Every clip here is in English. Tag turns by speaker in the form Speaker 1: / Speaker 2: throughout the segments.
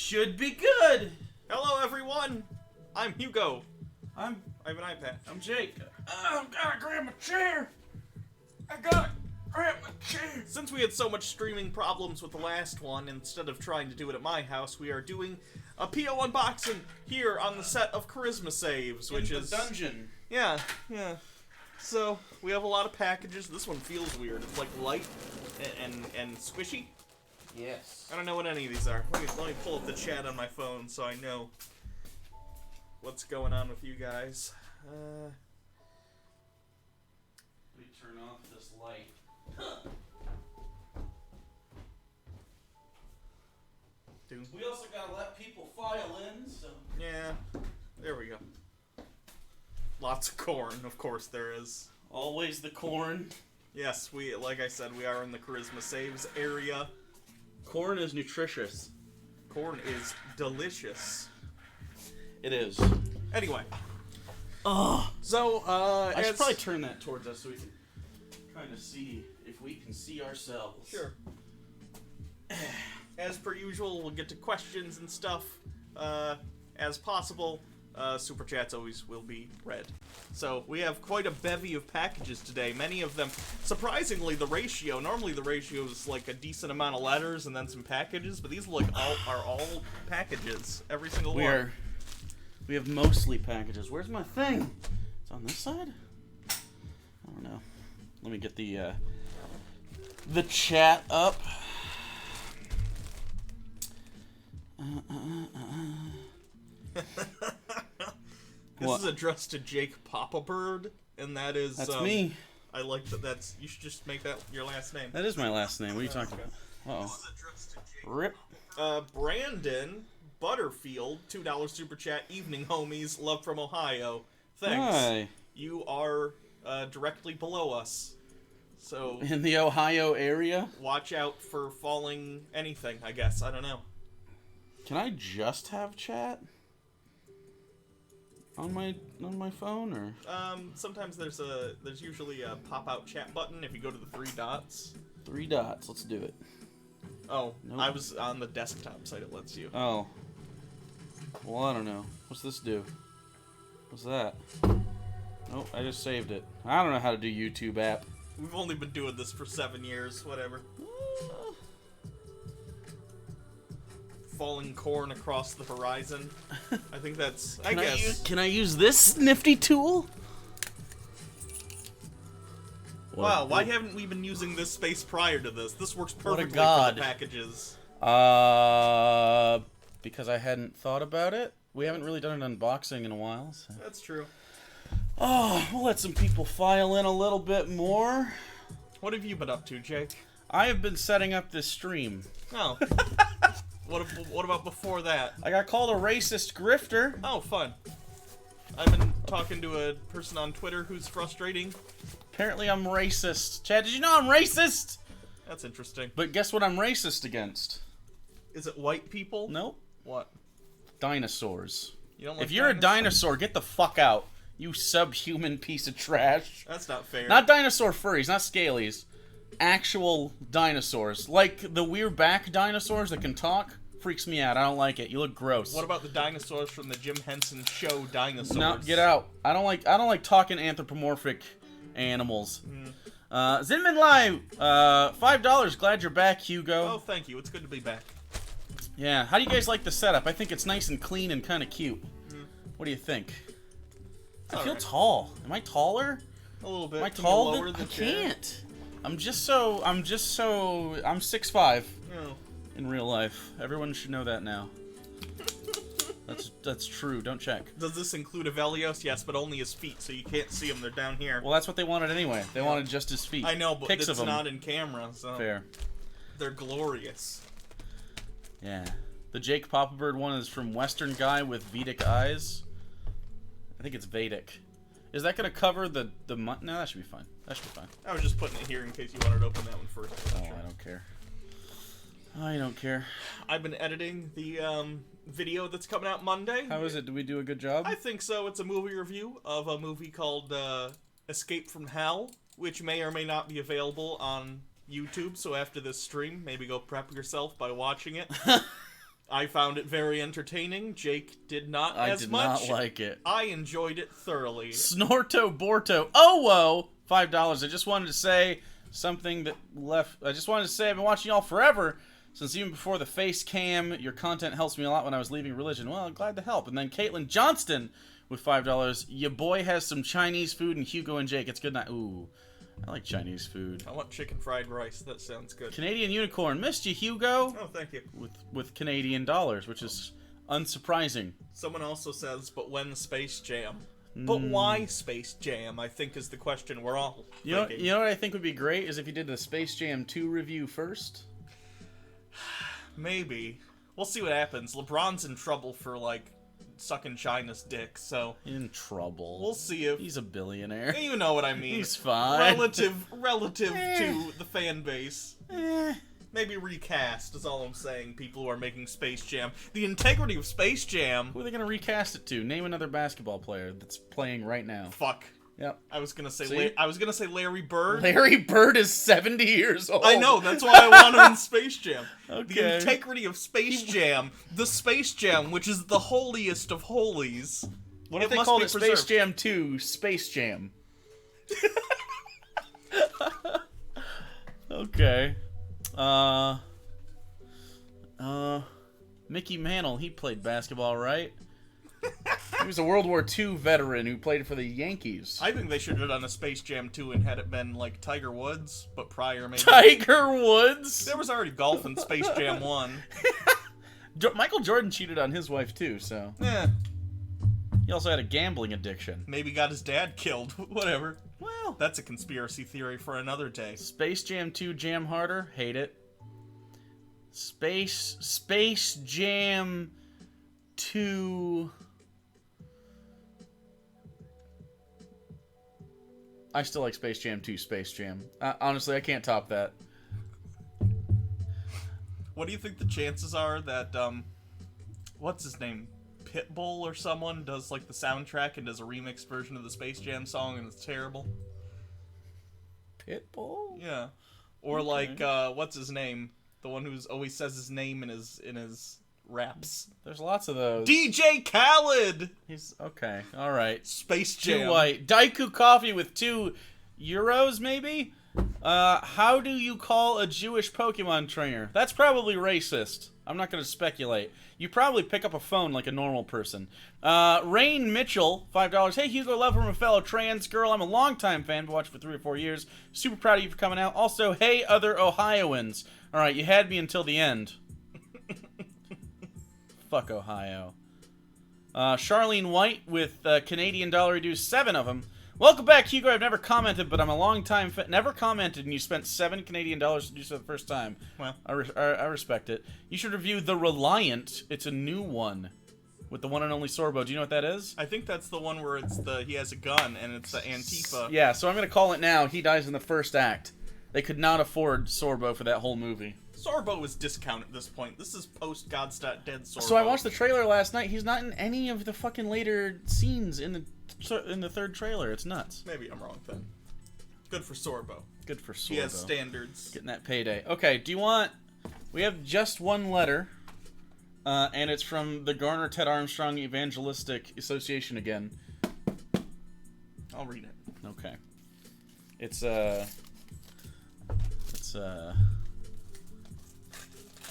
Speaker 1: Should be good.
Speaker 2: Hello, everyone. I'm Hugo. I have an iPad.
Speaker 1: I'm Jake.
Speaker 3: I've gotta grab my chair. I gotta grab my chair.
Speaker 2: Since we had so much streaming problems with the last one, instead of trying to do it at my house, we are doing a PO unboxing here on the set of Charisma Saves, which is
Speaker 1: dungeon.
Speaker 2: Yeah. So we have a lot of packages. This one feels weird. It's like light and squishy.
Speaker 1: Yes.
Speaker 2: I don't know what any of these are. Let me pull up the chat on my phone so I know what's going on with you guys.
Speaker 1: Let me turn off this light.
Speaker 2: Dude.
Speaker 1: We also gotta let people file in, so.
Speaker 2: Yeah, there we go. Lots of corn, of course there is.
Speaker 1: Always the corn.
Speaker 2: Yes, like I said, we are in the Charisma Saves area.
Speaker 1: Corn is nutritious.
Speaker 2: Corn is delicious.
Speaker 1: It is.
Speaker 2: Anyway.
Speaker 1: Oh.
Speaker 2: So,
Speaker 1: I should probably turn that towards us so we can kind of see if we can see ourselves.
Speaker 2: Sure. As per usual, we'll get to questions and stuff as possible. Super chats always will be read. So we have quite a bevy of packages today. Many of them, surprisingly, the ratio. Normally the ratio is like a decent amount of letters and then some packages, but these are all packages. Every single one.
Speaker 1: We have mostly packages. Where's my thing? It's on this side? I don't know. Let me get the chat up.
Speaker 2: This is addressed to Jake Papa-Bird, and that is...
Speaker 1: That's me.
Speaker 2: I like that. You should just make that your last name.
Speaker 1: That is my last name. What are you talking about? Uh-oh. Rip.
Speaker 2: Brandon Butterfield, $2 super chat. Evening, homies. Love from Ohio. Thanks.
Speaker 1: Hi.
Speaker 2: You are directly below us. So...
Speaker 1: In the Ohio area?
Speaker 2: Watch out for falling anything, I guess. I don't know.
Speaker 1: Can I just have chat? On my phone, or
Speaker 2: sometimes there's usually a pop-out chat button if you go to the 3 dots.
Speaker 1: 3 dots. Let's do it.
Speaker 2: Oh,
Speaker 1: nope.
Speaker 2: I was on the desktop site. It lets you.
Speaker 1: Oh. Well, I don't know. What's this do? What's that? Nope, I just saved it. I don't know how to do YouTube app.
Speaker 2: We've only been doing this for 7 years. Whatever. Falling corn across the horizon. I think that's... I guess.
Speaker 1: Can I use this nifty tool?
Speaker 2: Wow, why haven't we been using this space prior to this? This works perfectly for the packages.
Speaker 1: Because I hadn't thought about it. We haven't really done an unboxing in a while. So.
Speaker 2: That's true.
Speaker 1: Oh, we'll let some people file in a little bit more.
Speaker 2: What have you been up to, Jake?
Speaker 1: I have been setting up this stream.
Speaker 2: Oh. What about before that?
Speaker 1: I got called a racist grifter.
Speaker 2: Oh, fun. I've been talking to a person on Twitter who's frustrating.
Speaker 1: Apparently I'm racist. Chad, did you know I'm racist?
Speaker 2: That's interesting.
Speaker 1: But guess what I'm racist against?
Speaker 2: Is it white people?
Speaker 1: Nope.
Speaker 2: What?
Speaker 1: Dinosaurs.
Speaker 2: You don't like
Speaker 1: if you're
Speaker 2: dinosaurs?
Speaker 1: a dinosaur, get the fuck out. You subhuman piece of trash.
Speaker 2: That's not fair.
Speaker 1: Not dinosaur furries, not scalies. Actual dinosaurs. Like the weird back dinosaurs that can talk. Freaks me out. I don't like it. You look gross.
Speaker 2: What about the dinosaurs from the Jim Henson show Dinosaurs?
Speaker 1: No, get out. I don't like talking anthropomorphic animals. Zinman Live, $5. Glad you're back, Hugo.
Speaker 2: Oh, thank you. It's good to be back.
Speaker 1: Yeah. How do you guys like the setup? I think it's nice and clean and kind of cute. What do you think? I feel tall. Am I taller?
Speaker 2: A little bit.
Speaker 1: Am I tall? I can't. I'm 6'5".
Speaker 2: Oh.
Speaker 1: In real life. Everyone should know that now. That's true. Don't check.
Speaker 2: Does this include Avelios? Yes, but only his feet, so you can't see them. They're down here.
Speaker 1: Well, that's what they wanted anyway. They wanted just his feet.
Speaker 2: I know, but
Speaker 1: Pics
Speaker 2: it's
Speaker 1: of
Speaker 2: not in camera, so...
Speaker 1: Fair.
Speaker 2: They're glorious.
Speaker 1: Yeah. The Jake Papa-Bird one is from Western Guy with Vedic Eyes. I think it's Vedic. Is that going to cover the... No, that should be fine. That should be fine.
Speaker 2: I was just putting it here in case you wanted to open that one first.
Speaker 1: Oh, I don't care. I don't care.
Speaker 2: I've been editing the video that's coming out Monday.
Speaker 1: How is it? Did we do a good job?
Speaker 2: I think so. It's a movie review of a movie called Escape from Hell, which may or may not be available on YouTube. So after this stream, maybe go prep yourself by watching it. I found it very entertaining. Jake did not
Speaker 1: I
Speaker 2: as
Speaker 1: did
Speaker 2: much.
Speaker 1: not like it.
Speaker 2: I enjoyed it thoroughly.
Speaker 1: Snorto Borto. Oh, whoa. $5. I just wanted to say something that left. I just wanted to say I've been watching y'all forever. Since even before the face cam, your content helps me a lot when I was leaving religion. Well, I'm glad to help. And then Caitlin Johnston with $5. Your boy has some Chinese food and Hugo and Jake. It's good night. Ooh, I like Chinese food.
Speaker 2: I want chicken fried rice. That sounds good.
Speaker 1: Canadian Unicorn. Missed you, Hugo.
Speaker 2: Oh, thank you.
Speaker 1: With Canadian dollars, which is unsurprising.
Speaker 2: Someone also says, but when Space Jam? But why Space Jam, I think, is the question we're all thinking.
Speaker 1: You know what I think would be great is if you did the Space Jam 2 review first.
Speaker 2: Maybe. We'll see what happens. LeBron's in trouble for, like, sucking China's dick, so...
Speaker 1: In trouble.
Speaker 2: We'll see if...
Speaker 1: He's a billionaire.
Speaker 2: You know what I mean.
Speaker 1: He's fine.
Speaker 2: Relative to the fan base. Maybe recast is all I'm saying, people who are making Space Jam. The integrity of Space Jam...
Speaker 1: Who are they going to recast it to? Name another basketball player that's playing right now.
Speaker 2: Fuck.
Speaker 1: Yep.
Speaker 2: I was gonna say Larry Bird.
Speaker 1: Larry Bird is 70 years old.
Speaker 2: I know, that's why I want him in Space Jam.
Speaker 1: Okay.
Speaker 2: The integrity of Space Jam. The Space Jam, which is the holiest of holies.
Speaker 1: What if they called it Space Jam 2 Space Jam? Okay. Mickey Mantle, he played basketball, right? He was a World War II veteran who played for the Yankees.
Speaker 2: I think they should have done a Space Jam 2 and had it been like Tiger Woods, but prior maybe.
Speaker 1: Tiger Woods?
Speaker 2: There was already golf in Space Jam 1.
Speaker 1: Michael Jordan cheated on his wife too, so.
Speaker 2: Yeah.
Speaker 1: He also had a gambling addiction.
Speaker 2: Maybe got his dad killed. Whatever.
Speaker 1: Well,
Speaker 2: that's a conspiracy theory for another day.
Speaker 1: Space Jam 2 Jam Harder? Hate it. Space Jam 2... I still like Space Jam 2 Space Jam. Honestly, I can't top that.
Speaker 2: What do you think the chances are that, what's his name? Pitbull or someone does, like, the soundtrack and does a remixed version of the Space Jam song and it's terrible?
Speaker 1: Pitbull?
Speaker 2: Yeah. Or,
Speaker 1: okay.
Speaker 2: like, what's his name? The one who's always says his name in his raps.
Speaker 1: There's lots of those.
Speaker 2: DJ Khaled!
Speaker 1: He's okay. All right.
Speaker 2: Space Jam.
Speaker 1: Too white. Daiku coffee with 2 euros, maybe? How do you call a Jewish Pokemon trainer? That's probably racist. I'm not going to speculate. You probably pick up a phone like a normal person. Rain Mitchell, $5. Hey, Hugo, love from a fellow trans girl. I'm a longtime fan. Been watching for 3 or 4 years. Super proud of you for coming out. Also, hey, other Ohioans. All right, you had me until the end. Fuck Ohio. Charlene White with Canadian dollar reduced 7 of them. Welcome back, Hugo. I've never commented, but I'm a long time never commented, and you spent 7 Canadian dollars to do so the first time.
Speaker 2: Well,
Speaker 1: I respect it. You should review The Reliant. It's a new one with the one and only Sorbo. Do you know what that is?
Speaker 2: I think that's the one where he has a gun and it's the Antifa.
Speaker 1: Yeah, so I'm gonna call it now. He dies in the first act. They could not afford Sorbo for that whole movie.
Speaker 2: Sorbo is discounted at this point. This is post God's Not Dead Sorbo.
Speaker 1: So I watched the trailer last night. He's not in any of the fucking later scenes in the 3rd trailer. It's nuts.
Speaker 2: Maybe I'm wrong then. Good for Sorbo.
Speaker 1: Good for Sorbo.
Speaker 2: He has standards.
Speaker 1: Getting that payday. Okay, do you want... We have just one letter, and it's from the Garner Ted Armstrong Evangelistic Association again.
Speaker 2: I'll read it.
Speaker 1: Okay. It's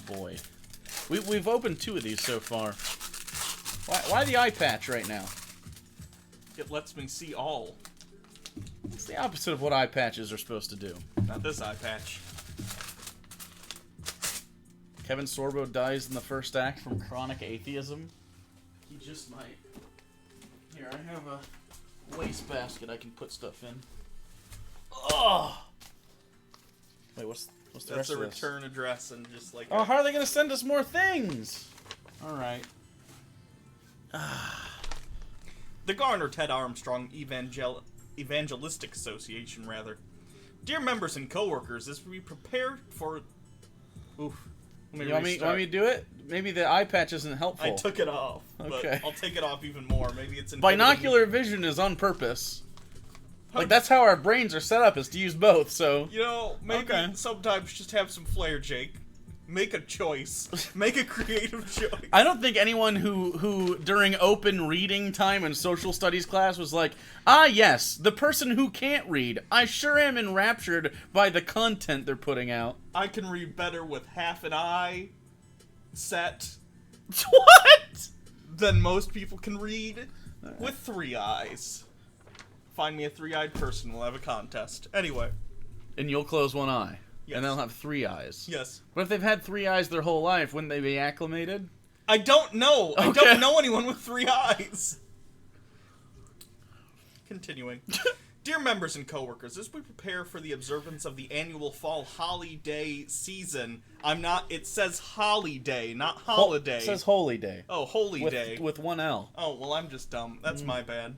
Speaker 1: boy. We've opened 2 of these so far. Why the eye patch right now?
Speaker 2: It lets me see all.
Speaker 1: It's the opposite of what eye patches are supposed to do.
Speaker 2: Not this eye patch.
Speaker 1: Kevin Sorbo dies in the first act from chronic atheism. He just might. Here, I have a wastebasket I can put stuff in. Oh! Wait, what's the
Speaker 2: That's
Speaker 1: rest
Speaker 2: a
Speaker 1: of this?
Speaker 2: return address and just like...
Speaker 1: Oh, how are they going to send us more things? Alright.
Speaker 2: The Garner Ted Armstrong Evangelistic Association, rather. Dear members and co-workers, as we prepare for... Oof.
Speaker 1: You want me to do it? Maybe the eye patch isn't helpful.
Speaker 2: I took it off.
Speaker 1: Okay.
Speaker 2: But I'll take it off even more. Maybe it's...
Speaker 1: Binocular vision is on purpose. Like, that's how our brains are set up, is to use both, so...
Speaker 2: You know, maybe sometimes just have some flair, Jake. Make a choice. Make a creative choice.
Speaker 1: I don't think anyone who during open reading time in social studies class was like, ah yes, the person who can't read. I sure am enraptured by the content they're putting out.
Speaker 2: I can read better with half an eye set
Speaker 1: What?
Speaker 2: than most people can read with 3 eyes. Find me a 3-eyed person, we'll have a contest. Anyway.
Speaker 1: And you'll close one eye.
Speaker 2: Yes.
Speaker 1: And they'll have 3 eyes.
Speaker 2: Yes.
Speaker 1: But if they've had 3 eyes their whole life, wouldn't they be acclimated?
Speaker 2: I don't know.
Speaker 1: Okay.
Speaker 2: I don't know anyone with 3 eyes. Continuing. Dear members and coworkers, as we prepare for the observance of the annual fall holiday season, it says holiday, not holiday.
Speaker 1: It says holy day.
Speaker 2: Oh, holy day.
Speaker 1: With 1 L.
Speaker 2: Oh, well, I'm just dumb. That's my bad.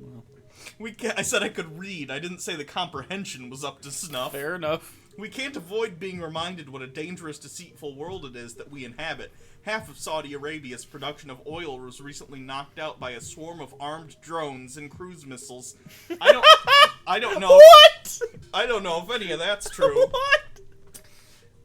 Speaker 2: I said I could read. I didn't say the comprehension was up to snuff.
Speaker 1: Fair enough.
Speaker 2: We can't avoid being reminded what a dangerous, deceitful world it is that we inhabit. Half of Saudi Arabia's production of oil was recently knocked out by a swarm of armed drones and cruise missiles. I don't know.
Speaker 1: What?
Speaker 2: I don't know if any of that's true.
Speaker 1: What?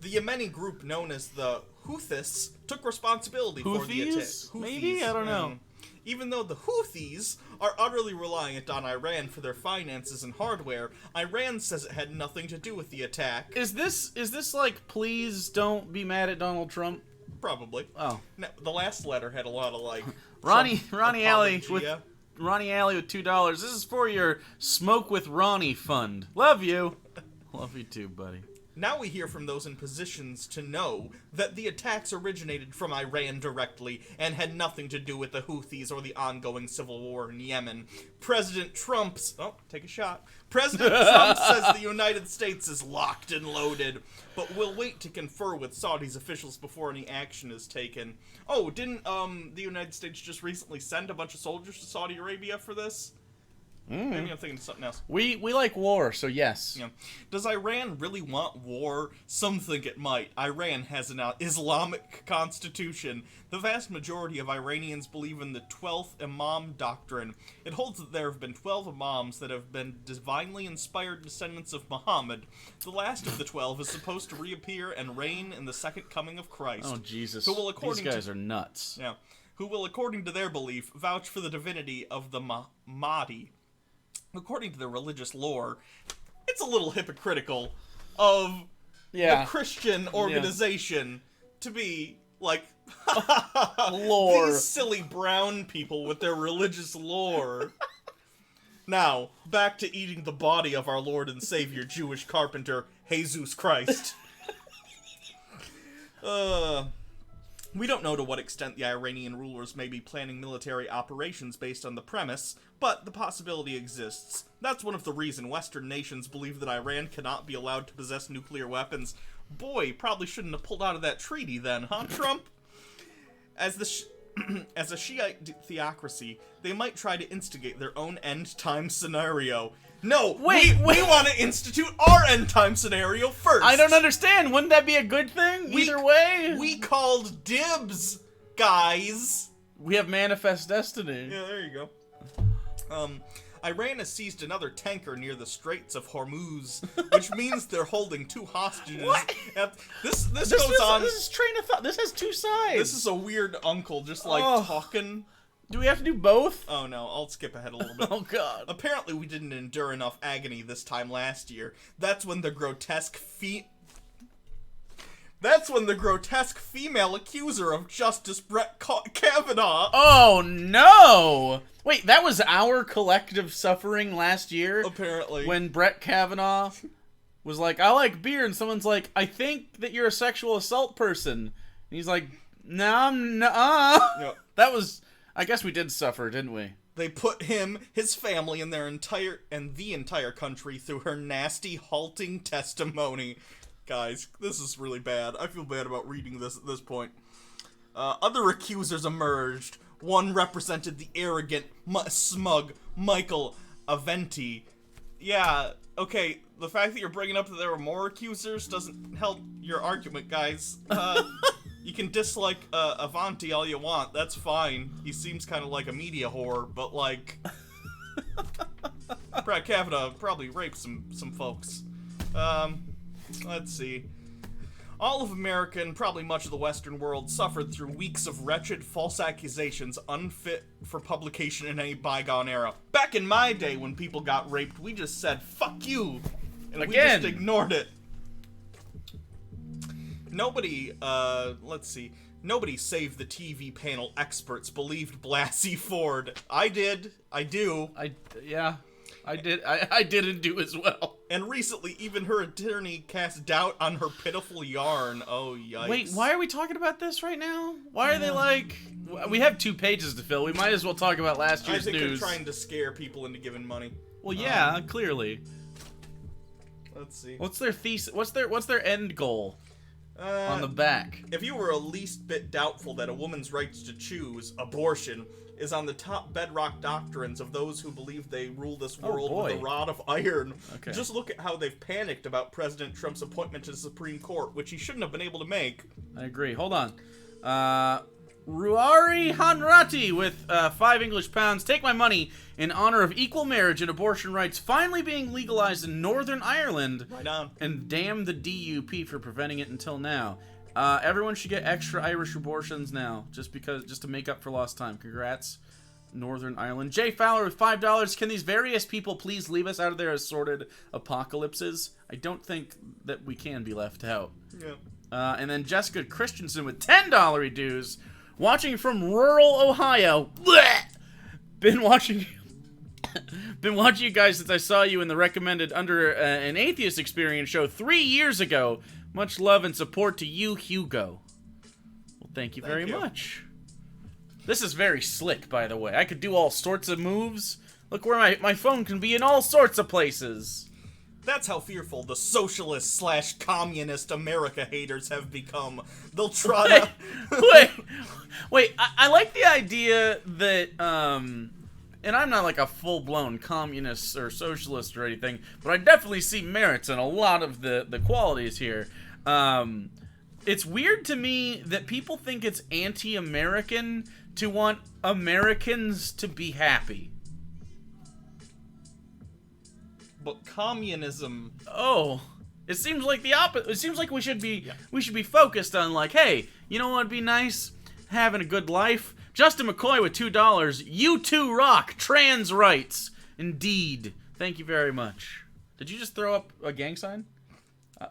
Speaker 2: The Yemeni group known as the Houthis took responsibility for the attack.
Speaker 1: Houthis? Maybe? I don't know.
Speaker 2: Even though the Houthis are utterly reliant on Iran for their finances and hardware, Iran says it had nothing to do with the attack.
Speaker 1: Is this like, please don't be mad at Donald Trump?
Speaker 2: Probably.
Speaker 1: Oh.
Speaker 2: No, the last letter had a lot of, like...
Speaker 1: Ronnie Alley
Speaker 2: apologia.
Speaker 1: with $2. This is for your Smoke with Ronnie fund. Love you. Love you too, buddy.
Speaker 2: Now we hear from those in positions to know that the attacks originated from Iran directly and had nothing to do with the Houthis or the ongoing civil war in Yemen. President Trump's... Oh, take a shot. President Trump says the United States is locked and loaded, but will wait to confer with Saudi's officials before any action is taken. Oh, didn't the United States just recently send a bunch of soldiers to Saudi Arabia for this? Maybe I'm thinking of something else.
Speaker 1: We like war, so yes.
Speaker 2: Yeah. Does Iran really want war? Some think it might. Iran has an Islamic constitution. The vast majority of Iranians believe in the 12th Imam doctrine. It holds that there have been 12 Imams that have been divinely inspired descendants of Muhammad. The last of the 12 is supposed to reappear and reign in the second coming of Christ.
Speaker 1: Oh, Jesus.
Speaker 2: Who will,
Speaker 1: These guys are nuts.
Speaker 2: Yeah. Who will, according to their belief, vouch for the divinity of the Mahdi. According to the religious lore, it's a little hypocritical of the Christian organization to be like
Speaker 1: lore.
Speaker 2: These silly brown people with their religious lore. Now, back to eating the body of our Lord and Savior, Jewish carpenter, Jesus Christ. We don't know to what extent the Iranian rulers may be planning military operations based on the premise, but the possibility exists. That's one of the reasons Western nations believe that Iran cannot be allowed to possess nuclear weapons. Boy, probably shouldn't have pulled out of that treaty then, huh, Trump? As a Shiite theocracy, they might try to instigate their own end-time scenario. No,
Speaker 1: wait.
Speaker 2: We want to institute our end-time scenario first.
Speaker 1: I don't understand. Wouldn't that be a good thing? Either way?
Speaker 2: We called dibs, guys.
Speaker 1: We have manifest destiny.
Speaker 2: Yeah, there you go. Iran has seized another tanker near the Straits of Hormuz, which means they're holding 2 hostages.
Speaker 1: What?
Speaker 2: This goes on.
Speaker 1: This is train of thought. This has 2 sides.
Speaker 2: This is a weird uncle just like talking.
Speaker 1: Do we have to do both?
Speaker 2: Oh no, I'll skip ahead a little bit.
Speaker 1: Oh god.
Speaker 2: Apparently we didn't endure enough agony this time last year. That's when the grotesque female accuser of Justice Brett Kavanaugh.
Speaker 1: Oh no! Wait, that was our collective suffering last year?
Speaker 2: Apparently.
Speaker 1: When Brett Kavanaugh was like, I like beer, and someone's like, I think that you're a sexual assault person. And he's like, nah,
Speaker 2: Yep.
Speaker 1: That was... I guess we did suffer, didn't we?
Speaker 2: They put him, his family, and the entire country through her nasty, halting testimony. Guys, this is really bad. I feel bad about reading this at this point. Other accusers emerged. One represented the arrogant, smug Michael Aventi. Yeah, okay, the fact that you're bringing up that there were more accusers doesn't help your argument, guys. You can dislike Avanti all you want, that's fine. He seems kind of like a media whore, but like... Brett Kavanaugh probably raped some folks. Let's see. All of America and probably much of the Western world suffered through weeks of wretched false accusations unfit for publication in any bygone era. Back in my day when people got raped, we just said, fuck you! And we just ignored it. Nobody, let's see. Nobody save the TV panel experts believed Blasey Ford. I did. I do.
Speaker 1: Yeah. I did. I didn't do as well.
Speaker 2: And recently, even her attorney cast doubt on her pitiful yarn. Oh, yikes.
Speaker 1: Wait, why are we talking about this right now? Why are they like... We have 2 pages to fill. We might as well talk about last year's news.
Speaker 2: I think they're trying to scare people into giving money.
Speaker 1: Well, yeah, clearly.
Speaker 2: Let's see.
Speaker 1: What's their thesis? What's their end goal? On the back.
Speaker 2: If you were a least bit doubtful that a woman's rights to choose, abortion, is on the top bedrock doctrines of those who believe they rule this world with a rod of iron.
Speaker 1: Okay.
Speaker 2: Just look at how they've panicked about President Trump's appointment to the Supreme Court, which he shouldn't have been able to make.
Speaker 1: I agree. Hold on. Ruari Hanrati with 5 English pounds. Take my money in honor of equal marriage and abortion rights finally being legalized in Northern Ireland.
Speaker 2: Right on.
Speaker 1: And damn the DUP for preventing it until now. Everyone should get extra Irish abortions now, just to make up for lost time. Congrats, Northern Ireland. Jay Fowler with $5. Can these various people please leave us out of their assorted apocalypses? I don't think that we can be left out.
Speaker 2: Yeah.
Speaker 1: And then Jessica Christensen with $10 dues, watching from rural Ohio. Blech! Been watching you guys since I saw you in the recommended Under an Atheist Experience show 3 years ago. Much love and support to you, Hugo. Well, thank you very much. This is very slick, by the way. I could do all sorts of moves. Look where my phone can be in all sorts of places.
Speaker 2: That's how fearful the socialist/communist America haters have become. They'll try to...
Speaker 1: Wait, I like the idea that, and I'm not like a full-blown communist or socialist or anything, but I definitely see merits in a lot of the qualities here. It's weird to me that people think it's anti-American to want Americans to be happy.
Speaker 2: But communism...
Speaker 1: Oh, it seems like the opposite. It seems like we should be focused on like, hey, you know what would be nice? Having a good life. Justin McCoy with $2. You too rock. Trans rights. Indeed. Thank you very much. Did you just throw up a gang sign?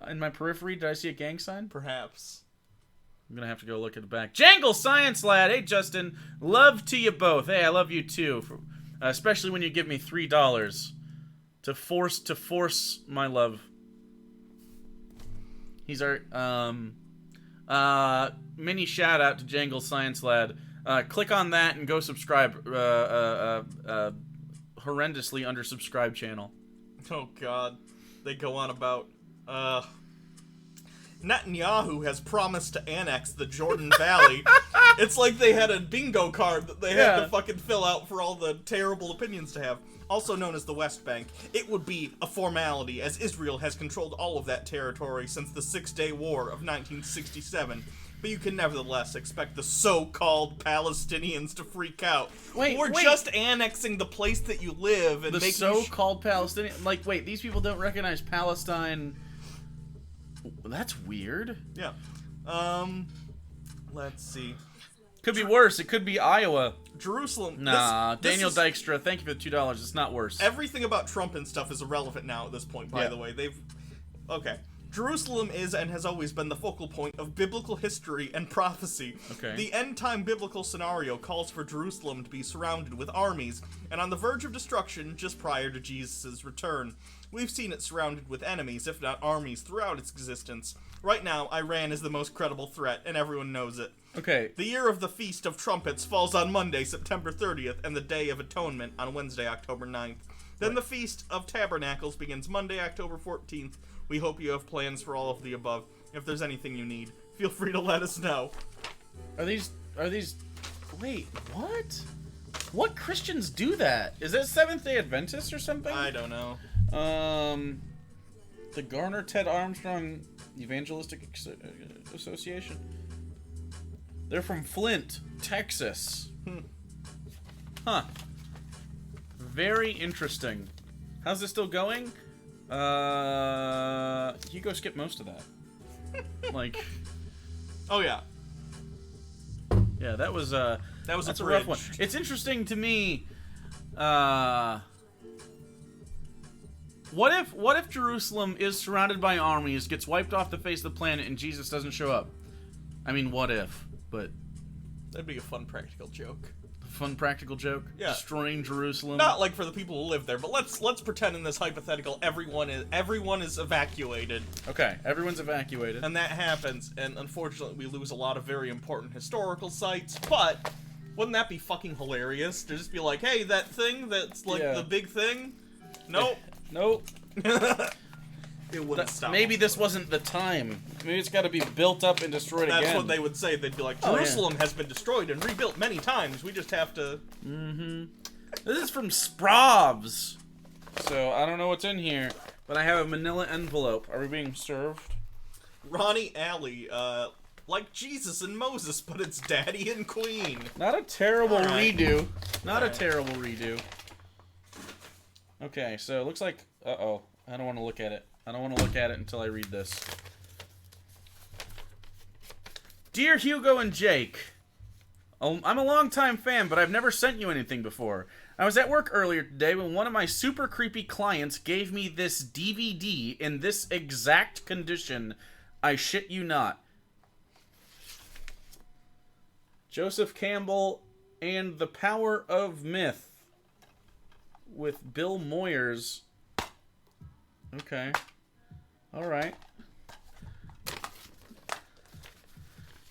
Speaker 1: In my periphery, did I see a gang sign?
Speaker 2: Perhaps.
Speaker 1: I'm gonna have to go look at the back. Jangle Science Lad. Hey, Justin. Love to you both. Hey, I love you too. Especially when you give me $3 to force my love. He's our mini shout out to Jangle Science Lad. Click on that and go subscribe. Horrendously undersubscribed channel.
Speaker 2: Oh God, they go on about Netanyahu has promised to annex the Jordan Valley. It's like they had a bingo card that they had to fucking fill out for all the terrible opinions to have. Also known as the West Bank, it would be a formality as Israel has controlled all of that territory since the Six-Day War of 1967. But you can nevertheless expect the so-called Palestinians to freak out. We're just annexing the place that you live and making
Speaker 1: the so-called Palestinian. Like, wait, these people don't recognize Palestine. That's weird.
Speaker 2: Yeah. Let's see.
Speaker 1: Could be worse. It could be Iowa.
Speaker 2: Jerusalem.
Speaker 1: Nah, Daniel Dykstra, thank you for the $2. It's not worse.
Speaker 2: Everything about Trump and stuff is irrelevant now at this point, by the way. Okay. Jerusalem is and has always been the focal point of biblical history and prophecy.
Speaker 1: Okay.
Speaker 2: The end-time biblical scenario calls for Jerusalem to be surrounded with armies and on the verge of destruction just prior to Jesus' return. We've seen it surrounded with enemies, if not armies, throughout its existence. Right now, Iran is the most credible threat, and everyone knows it.
Speaker 1: Okay.
Speaker 2: The year of the Feast of Trumpets falls on Monday, September 30th, and the Day of Atonement on Wednesday, October 9th. Then the Feast of Tabernacles begins Monday, October 14th. We hope you have plans for all of the above. If there's anything you need, feel free to let us know.
Speaker 1: Are these... Wait, what? What Christians do that? Is that Seventh-day Adventists or something?
Speaker 2: I don't know.
Speaker 1: The Garner Ted Armstrong Evangelistic Association. They're from Flint, Texas. Huh. Very interesting. How's this still going? Hugo skipped most of that. Like,
Speaker 2: Oh yeah,
Speaker 1: yeah, that was
Speaker 2: that's
Speaker 1: a rough one.
Speaker 2: bridge.
Speaker 1: It's interesting to me. What if Jerusalem is surrounded by armies, gets wiped off the face of the planet, and Jesus doesn't show up? I mean, what if? But
Speaker 2: That'd be a fun practical joke.
Speaker 1: fun practical joke.
Speaker 2: Yeah.
Speaker 1: Destroying Jerusalem.
Speaker 2: Not like for the people who live there, but let's pretend in this hypothetical everyone is evacuated,
Speaker 1: Okay, everyone's evacuated.
Speaker 2: and that happens, and unfortunately we lose a lot of very important historical sites. But wouldn't that be fucking hilarious to just be like, hey, that thing that's like
Speaker 1: Yeah.
Speaker 2: the big thing? Nope.
Speaker 1: Nope.
Speaker 2: It wouldn't stop.
Speaker 1: Maybe
Speaker 2: us.
Speaker 1: this wasn't the time. Maybe it's got to be built up and destroyed
Speaker 2: That's
Speaker 1: again.
Speaker 2: what they would say. They'd be like,
Speaker 1: Oh, yeah.
Speaker 2: Jerusalem has been destroyed and rebuilt many times. We just have to.
Speaker 1: This is from Sprovs. So I don't know what's in here, but I have a manila envelope. Are we being served?
Speaker 2: Ronnie Alley, like Jesus and Moses, but it's Daddy and Queen.
Speaker 1: Not a terrible
Speaker 2: All right.
Speaker 1: redo. Not
Speaker 2: All
Speaker 1: a
Speaker 2: right.
Speaker 1: terrible redo. Okay, so it looks like... Uh-oh. I don't want to look at it. I don't want to look at it until I read this. Dear Hugo and Jake, I'm a longtime fan, but I've never sent you anything before. I was at work earlier today when one of my super creepy clients gave me this DVD in this exact condition. I shit you not. Joseph Campbell and the Power of Myth with Bill Moyers. Okay. All right.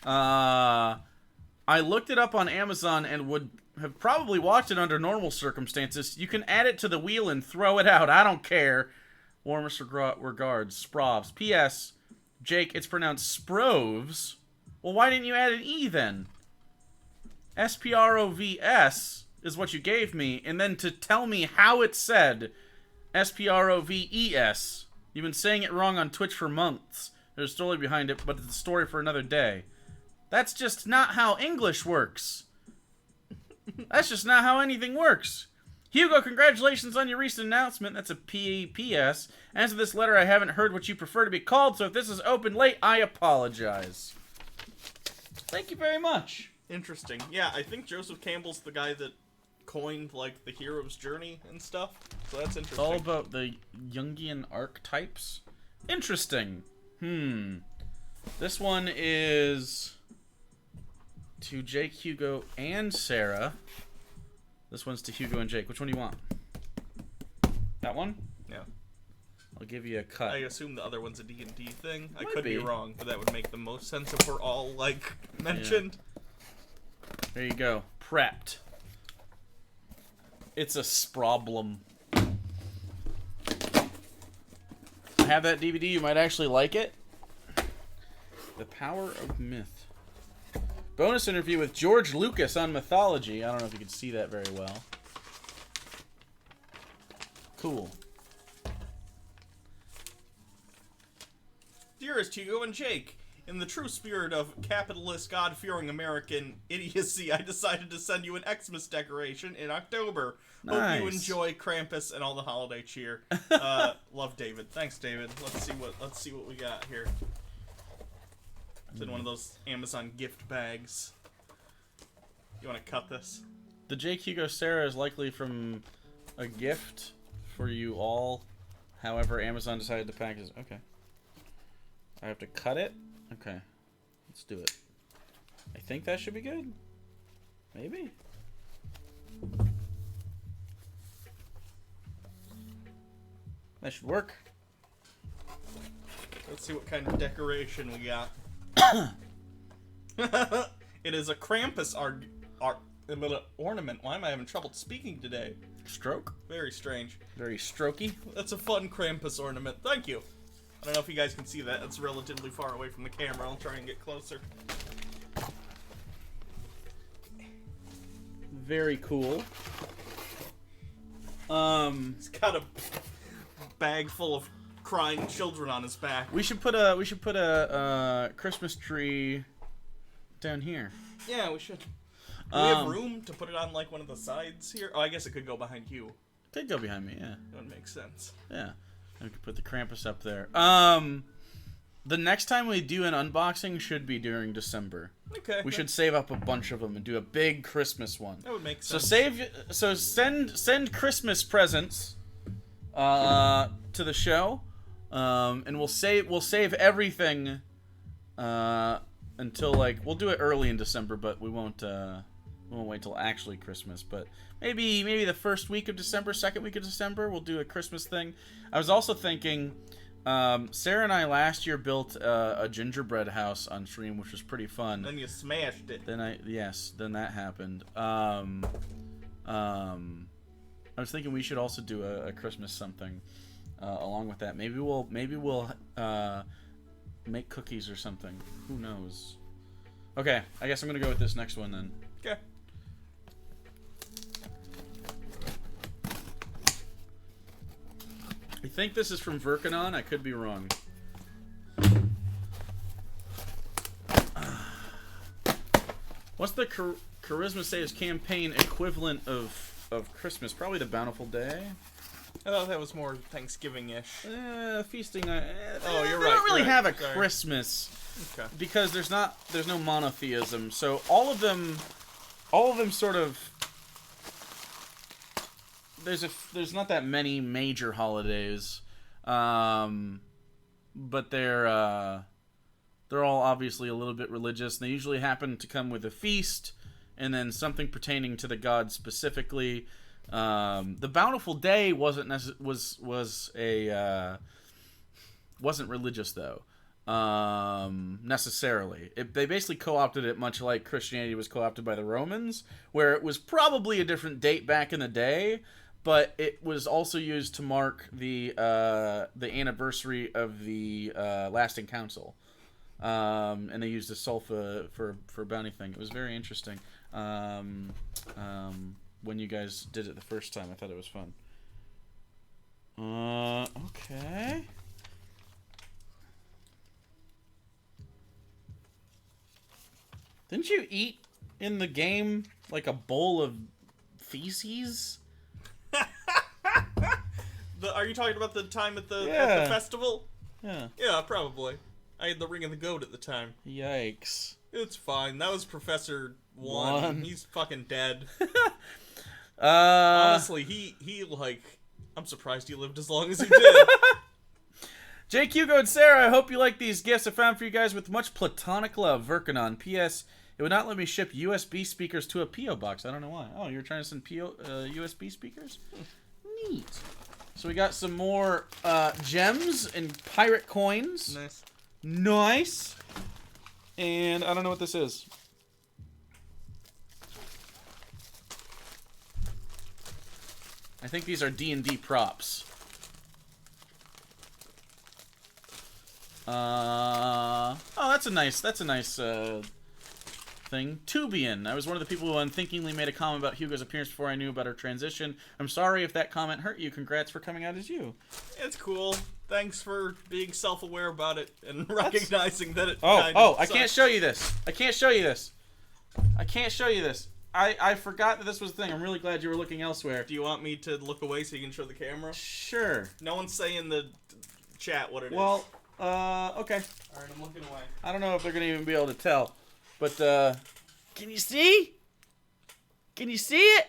Speaker 1: I looked it up on Amazon and would have probably watched it under normal circumstances. You can add it to the wheel and throw it out. I don't care. Warmest regards, Sprovs. P.S. Jake, it's pronounced Sproves. Well, why didn't you add an E then? S-P-R-O-V-S is what you gave me, and then to tell me how it's said, S-P-R-O-V-E-S. You've been saying it wrong on Twitch for months. There's a story behind it, but it's a story for another day. That's just not how English works. That's just not how anything works. Hugo, congratulations on your recent announcement. That's a P.P.S. As to this letter, I haven't heard what you prefer to be called, so if this is open late, I apologize. Thank you very much.
Speaker 2: Interesting. Yeah, I think Joseph Campbell's the guy that coined, like, the hero's journey and stuff. So that's
Speaker 1: It's
Speaker 2: interesting.
Speaker 1: all about the Jungian archetypes. Interesting. This one is to Jake, Hugo, and Sarah. This one's to Hugo and Jake. Which one do you want? That one?
Speaker 2: Yeah.
Speaker 1: I'll give you a cut.
Speaker 2: I assume the other one's a D&D thing. I
Speaker 1: Might
Speaker 2: could be
Speaker 1: be.
Speaker 2: wrong, but that would make the most sense if we're all, like, mentioned.
Speaker 1: There you go. Prepped. It's a sproblem. I have that DVD. You might actually like it. The Power of Myth. Bonus interview with George Lucas on mythology. I don't know if you can see that very well. Cool.
Speaker 2: Dearest Hugo and Jake, in the true spirit of capitalist, God-fearing American idiocy, I decided to send you an Xmas decoration in October. Hope you
Speaker 1: Nice.
Speaker 2: enjoy Krampus and all the holiday cheer. Love, David. Thanks, David. Let's see what we got here. It's in one of those Amazon gift bags. You want to cut this?
Speaker 1: The Jake, Hugo, Sarah is likely from a gift for you all. However, Amazon decided to package it. Okay. I have to cut it? Okay. Let's do it. I think that should be good. Maybe? That should work.
Speaker 2: Let's see what kind of decoration we got. It is a Krampus ornament. Why am I having trouble speaking today?
Speaker 1: Stroke.
Speaker 2: Very strange.
Speaker 1: Very strokey.
Speaker 2: That's a fun Krampus ornament. Thank you. I don't know if you guys can see that. It's relatively far away from the camera. I'll try and get closer.
Speaker 1: Very cool.
Speaker 2: He's got a bag full of crying children on his back.
Speaker 1: We should put a Christmas tree down here.
Speaker 2: Yeah, we should. Do we have room to put it on like one of the sides here? Oh, I guess it could go behind you.
Speaker 1: Could go behind me, yeah.
Speaker 2: That would make sense.
Speaker 1: Yeah. I could put the Krampus up there. The next time we do an unboxing should be during December.
Speaker 2: Okay.
Speaker 1: We should save up a bunch of them and do a big Christmas one.
Speaker 2: That would make sense.
Speaker 1: Send Christmas presents to the show, and we'll save everything until we'll do it early in December, but we won't wait till actually Christmas. But maybe the first week of December, second week of December, we'll do a Christmas thing. I was also thinking. Sarah and I last year built a gingerbread house on stream, which was pretty fun.
Speaker 2: Then you smashed it.
Speaker 1: Then that happened. I was thinking we should also do a Christmas something along with that. Maybe we'll make cookies or something. Who knows? Okay, I guess I'm gonna go with this next one then.
Speaker 2: Okay.
Speaker 1: I think this is from Verkanon. I could be wrong. What's the Charisma Saves campaign equivalent of Christmas? Probably the Bountiful Day.
Speaker 2: I thought that was more Thanksgiving-ish.
Speaker 1: Feasting.
Speaker 2: Oh, you're
Speaker 1: they
Speaker 2: right.
Speaker 1: don't really have a
Speaker 2: Sorry.
Speaker 1: Christmas
Speaker 2: Okay.
Speaker 1: because there's no monotheism. So all of them sort of. There's not that many major holidays, but they're all obviously a little bit religious. And they usually happen to come with a feast, and then something pertaining to the god specifically. The Bountiful Day wasn't religious though, necessarily. They basically co-opted it much like Christianity was co-opted by the Romans, where it was probably a different date back in the day. But it was also used to mark the anniversary of the Lasting Council, and they used a sulfa for bounty thing. It was very interesting. When you guys did it the first time, I thought it was fun. Okay. Didn't you eat in the game like a bowl of feces?
Speaker 2: Are you talking about the time at the festival?
Speaker 1: Yeah.
Speaker 2: Yeah, probably. I had the Ring of the Goat at the time.
Speaker 1: Yikes.
Speaker 2: It's fine. That was Professor One. He's fucking dead. Honestly, he I'm surprised he lived as long as he did.
Speaker 1: Jake, Hugo, and Sarah, I hope you like these gifts I found for you guys with much platonic love. Verkanon. P.S. It would not let me ship USB speakers to a P.O. box. I don't know why. Oh, you're trying to send USB speakers? Neat. So we got some more gems and pirate coins.
Speaker 2: Nice.
Speaker 1: Nice. And I don't know what this is. I think these are D&D props. Oh, that's a nice thing. Tubian. I was one of the people who unthinkingly made a comment about Hugo's appearance before I knew about her transition. I'm sorry if that comment hurt you. Congrats for coming out as you.
Speaker 2: It's cool. Thanks for being self-aware about it and recognizing that it
Speaker 1: I can't show you this. I can't show you this. I forgot that this was the thing. I'm really glad you were looking elsewhere.
Speaker 2: Do you want me to look away so you can show the camera?
Speaker 1: Sure.
Speaker 2: No one's saying in the chat what it is.
Speaker 1: Well, okay.
Speaker 2: Alright, I'm looking away.
Speaker 1: I don't know if they're going to even be able to tell. But, can you see? Can you see it?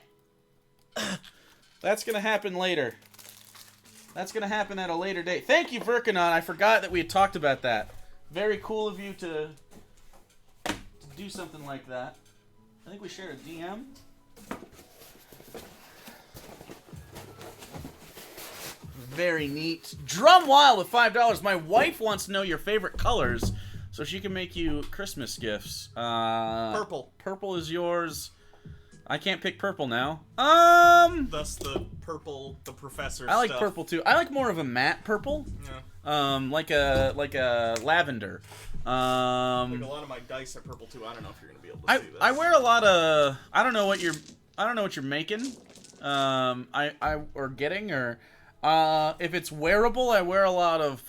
Speaker 1: That's going to happen later. That's going to happen at a later date. Thank you, Verkanon. I forgot that we had talked about that. Very cool of you to do something like that. I think we shared a DM. Very neat. Drum Wild with $5. My wife wants to know your favorite colors so she can make you Christmas gifts.
Speaker 2: Purple.
Speaker 1: Purple is yours. I can't pick purple now.
Speaker 2: Thus the purple, the professor
Speaker 1: I like
Speaker 2: stuff.
Speaker 1: purple too. I like more of a matte purple.
Speaker 2: Yeah.
Speaker 1: Like a lavender.
Speaker 2: Like a lot of my dice are purple too. I don't know if you're gonna be able to see this.
Speaker 1: I wear a lot of. I don't know what you're making. Or getting or. If it's wearable, I wear a lot of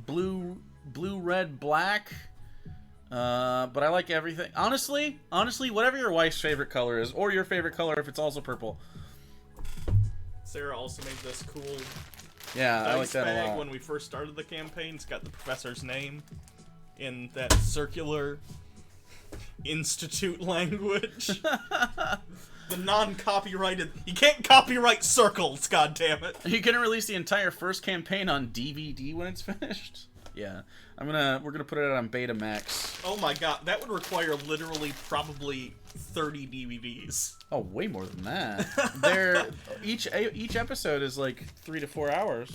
Speaker 1: blue, red, black. But I like everything. Honestly, whatever your wife's favorite color is, or your favorite color if it's also purple.
Speaker 2: Sarah also made this cool
Speaker 1: Yeah, I like
Speaker 2: dice
Speaker 1: that a
Speaker 2: bag
Speaker 1: lot.
Speaker 2: when we first started the campaign. It's got the professor's name in that circular institute language. The non-copyrighted. You can't copyright circles, goddammit.
Speaker 1: Are you gonna release the entire first campaign on DVD when it's finished? Yeah, we're gonna put it out on Betamax.
Speaker 2: Oh my god, that would require literally probably 30 DVDs.
Speaker 1: Oh, way more than that. Each episode is like 3 to 4 hours.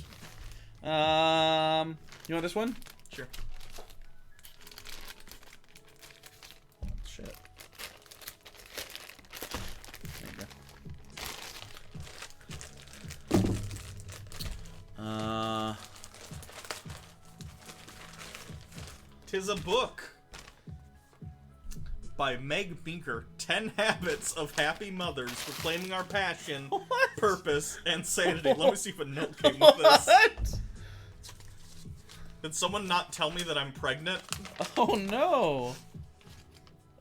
Speaker 1: You want this one?
Speaker 2: Sure.
Speaker 1: Shit. There you go.
Speaker 2: 'Tis a book by Meg Meeker. 10 Habits of Happy Mothers, Reclaiming Our Passion,
Speaker 1: What?
Speaker 2: Purpose, and Sanity. Let me see if a note came with this.
Speaker 1: What?
Speaker 2: Did someone not tell me that I'm pregnant?
Speaker 1: Oh no!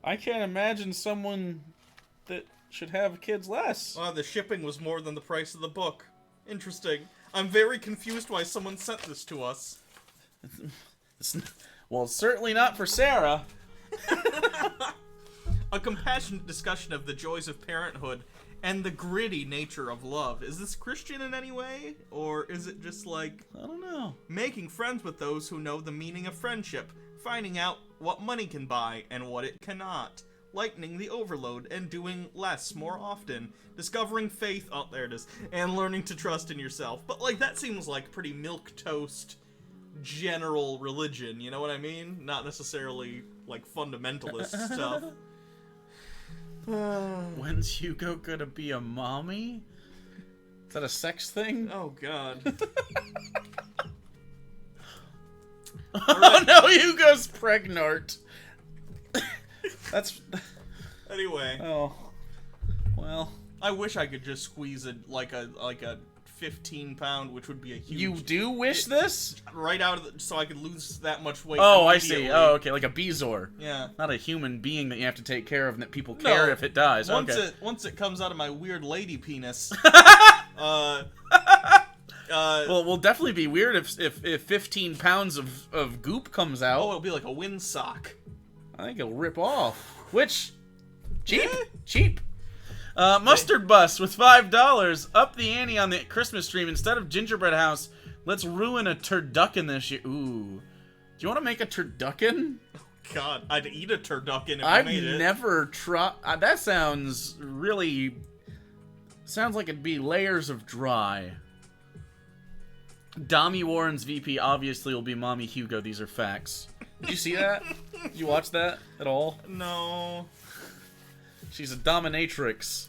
Speaker 1: I can't imagine someone that should have kids less.
Speaker 2: Oh, the shipping was more than the price of the book. Interesting. I'm very confused why someone sent this to us.
Speaker 1: Well, it's certainly not for Sarah.
Speaker 2: A compassionate discussion of the joys of parenthood and the gritty nature of love. Is this Christian in any way? Or is it just like...
Speaker 1: I don't know.
Speaker 2: Making friends with those who know the meaning of friendship, finding out what money can buy and what it cannot, lightening the overload and doing less more often, discovering faith, oh there it is, and learning to trust in yourself. But like that seems like pretty milquetoast general religion, you know what I mean? Not necessarily like fundamentalist stuff.
Speaker 1: When's Hugo gonna be a mommy? Is that a sex thing?
Speaker 2: Oh god.
Speaker 1: Oh no, Hugo's pregnant. That's...
Speaker 2: Anyway.
Speaker 1: Oh. Well.
Speaker 2: I wish I could just squeeze a 15-pound, which would be a huge...
Speaker 1: You do wish this?
Speaker 2: Right out of the... So I could lose that much weight.
Speaker 1: Oh, I see.
Speaker 2: immediately.
Speaker 1: Oh, okay, like a Bezoar.
Speaker 2: Yeah.
Speaker 1: Not a human being that you have to take care of and that people care if it dies.
Speaker 2: Once it comes out of my weird lady penis,
Speaker 1: Well, it will definitely be weird if 15 pounds of goop comes out.
Speaker 2: oh, it'll be like a windsock.
Speaker 1: I think it'll rip off. Which... Cheap?
Speaker 2: Yeah.
Speaker 1: Cheap. Mustard Bus with $5. Up the ante on the Christmas stream. Instead of Gingerbread House, let's ruin a turducken this year. Ooh. Do you want to make a turducken?
Speaker 2: God, I'd eat a turducken if
Speaker 1: I've
Speaker 2: I made it.
Speaker 1: never tried... that sounds really... Sounds like it'd be layers of dry. Dami Warren's VP obviously will be Mommy Hugo. These are facts. Did you see that? Did you watch that at all?
Speaker 2: No.
Speaker 1: She's a dominatrix.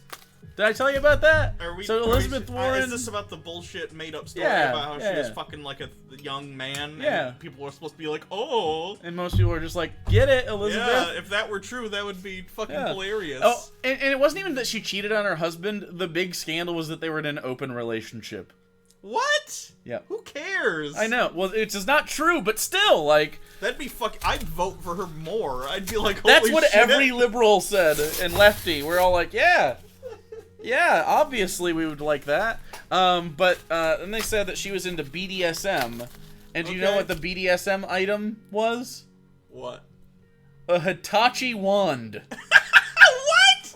Speaker 1: Did I tell you about that? So Elizabeth Warren...
Speaker 2: Is this about the bullshit made-up story
Speaker 1: Yeah,
Speaker 2: about how she was
Speaker 1: yeah.
Speaker 2: fucking like a young man?
Speaker 1: Yeah.
Speaker 2: And people were supposed to be like, oh.
Speaker 1: And most people are just like, get it, Elizabeth?
Speaker 2: Yeah, if that were true, that would be fucking hilarious.
Speaker 1: Oh, and it wasn't even that she cheated on her husband. The big scandal was that they were in an open relationship.
Speaker 2: What?
Speaker 1: Yeah.
Speaker 2: Who cares?
Speaker 1: I know. Well, it's just not true, but still, like...
Speaker 2: That'd be I'd vote for her more. I'd be like, holy
Speaker 1: That's what
Speaker 2: shit.
Speaker 1: every liberal said, and lefty. We're all like, yeah. Yeah, obviously we would like that. But then they said that she was into BDSM. And do you know
Speaker 2: Okay.
Speaker 1: what the BDSM item was?
Speaker 2: What?
Speaker 1: A Hitachi wand.
Speaker 2: What?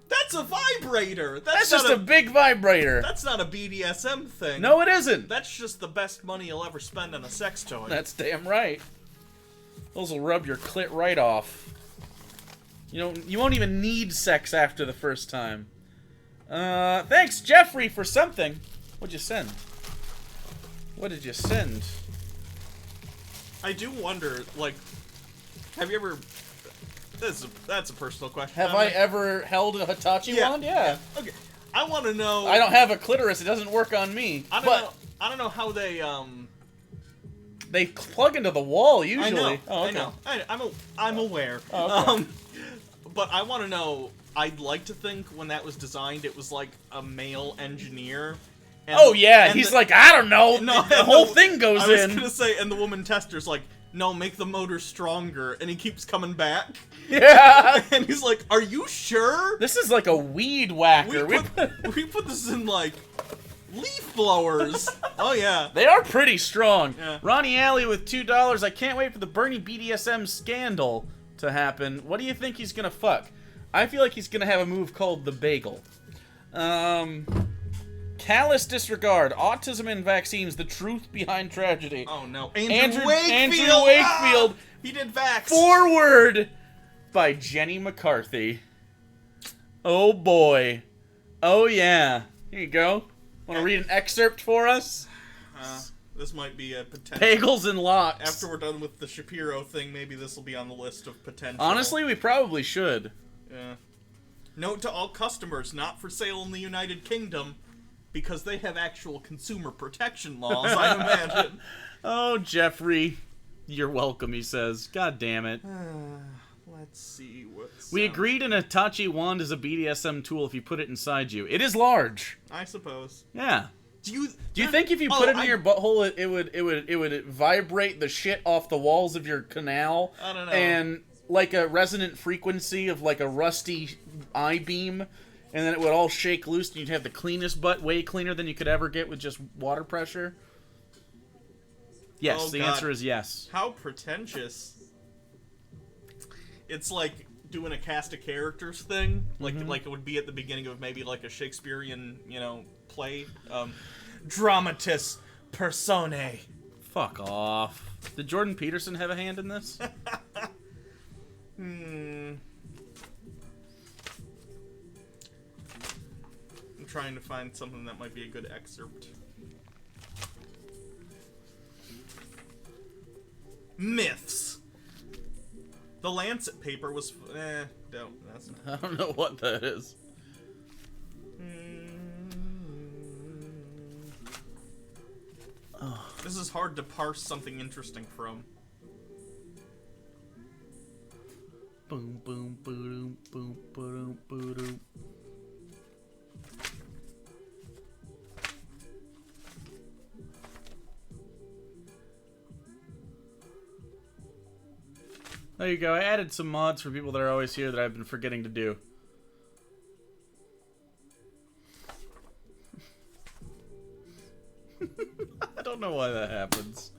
Speaker 2: That's a vibrator.
Speaker 1: That's
Speaker 2: not
Speaker 1: just a big vibrator.
Speaker 2: That's not a BDSM thing.
Speaker 1: No, it isn't.
Speaker 2: That's just the best money you'll ever spend on a sex toy.
Speaker 1: That's damn right. Those will rub your clit right off. You won't even need sex after the first time. Thanks, Jeffrey, for something. What'd you send? What did you send?
Speaker 2: I do wonder, like, have you ever... That's a personal question.
Speaker 1: Have I ever held a Hitachi wand? Yeah.
Speaker 2: Okay. I want to know...
Speaker 1: I don't have a clitoris. It doesn't work on me.
Speaker 2: I don't know how they,
Speaker 1: They plug into the wall, usually.
Speaker 2: I know.
Speaker 1: Oh, okay.
Speaker 2: I know. I'm aware.
Speaker 1: Oh, okay.
Speaker 2: But I want to know... I'd like to think when that was designed, it was like a male engineer. And,
Speaker 1: oh, yeah.
Speaker 2: and
Speaker 1: He's like, I don't know.
Speaker 2: No,
Speaker 1: the whole thing goes
Speaker 2: I was
Speaker 1: in.
Speaker 2: gonna say, and the woman tester's like, no, make the motor stronger, and he keeps coming back.
Speaker 1: Yeah.
Speaker 2: And he's like, are you sure?
Speaker 1: This is like a weed whacker.
Speaker 2: We put this in, like, leaf blowers. Oh, yeah.
Speaker 1: They are pretty strong.
Speaker 2: Yeah.
Speaker 1: Ronnie Alley with $2. I can't wait for the Bernie BDSM scandal to happen. What do you think he's gonna fuck? I feel like he's gonna have a move called the bagel. Callous disregard. Autism and vaccines. The truth behind tragedy.
Speaker 2: Oh, no.
Speaker 1: Andrew
Speaker 2: Wakefield!
Speaker 1: Wakefield.
Speaker 2: Ah! He did vax.
Speaker 1: Forward by Jenny McCarthy. Oh, boy. Oh, yeah. Here you go. Want to read an excerpt for us?
Speaker 2: This might be a potential.
Speaker 1: Bagels and locks.
Speaker 2: After we're done with the Shapiro thing, maybe this will be on the list of potential.
Speaker 1: Honestly, we probably should.
Speaker 2: Yeah. Note to all customers, not for sale in the United Kingdom, because they have actual consumer protection laws, I imagine.
Speaker 1: Oh, Jeffrey. You're welcome, he says. God damn it.
Speaker 2: Let's see what.
Speaker 1: We agreed an Hitachi wand is a BDSM tool if you put it inside you. It is large.
Speaker 2: I suppose.
Speaker 1: Yeah.
Speaker 2: Do you
Speaker 1: think if you put it in your butthole, it would vibrate the shit off the walls of your canal?
Speaker 2: I don't know.
Speaker 1: And like a resonant frequency of like a rusty I-beam, and then it would all shake loose, and you'd have the cleanest butt, way cleaner than you could ever get with just water pressure? Yes, the answer is yes.
Speaker 2: How pretentious. It's like doing a cast of characters thing, like it would be at the beginning of maybe like a Shakespearean, play. Dramatis personae.
Speaker 1: Fuck off. Did Jordan Peterson have a hand in this?
Speaker 2: I'm trying to find something that might be a good excerpt. Myths. The Lancet paper was... that's not...
Speaker 1: I don't know what that is.
Speaker 2: This is hard to parse something interesting from.
Speaker 1: Boom, boom, boom, boom, boom, boom. There you go. I added some mods for people that are always here that I've been forgetting to do. I don't know why that happens.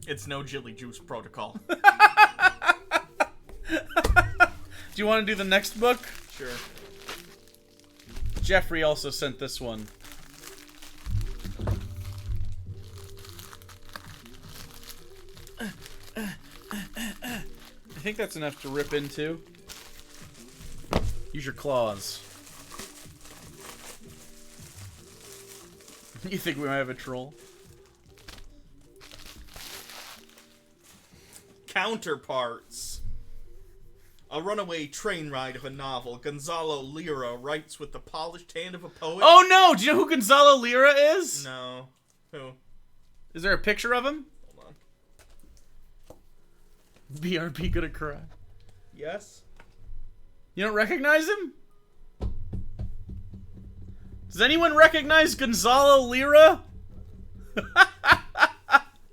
Speaker 2: It's no Jilly Juice protocol.
Speaker 1: Do you want to do the next book?
Speaker 2: Sure.
Speaker 1: Jeffrey also sent this one. I think that's enough to rip into. Use your claws. You think we might have a troll?
Speaker 2: Counterparts. A runaway train ride of a novel. Gonzalo Lira writes with the polished hand of a poet.
Speaker 1: Oh no! Do you know who Gonzalo Lira is?
Speaker 2: No. Who?
Speaker 1: Is there a picture of him?
Speaker 2: Hold on.
Speaker 1: BRB gonna cry.
Speaker 2: Yes?
Speaker 1: You don't recognize him? Does anyone recognize Gonzalo Lira?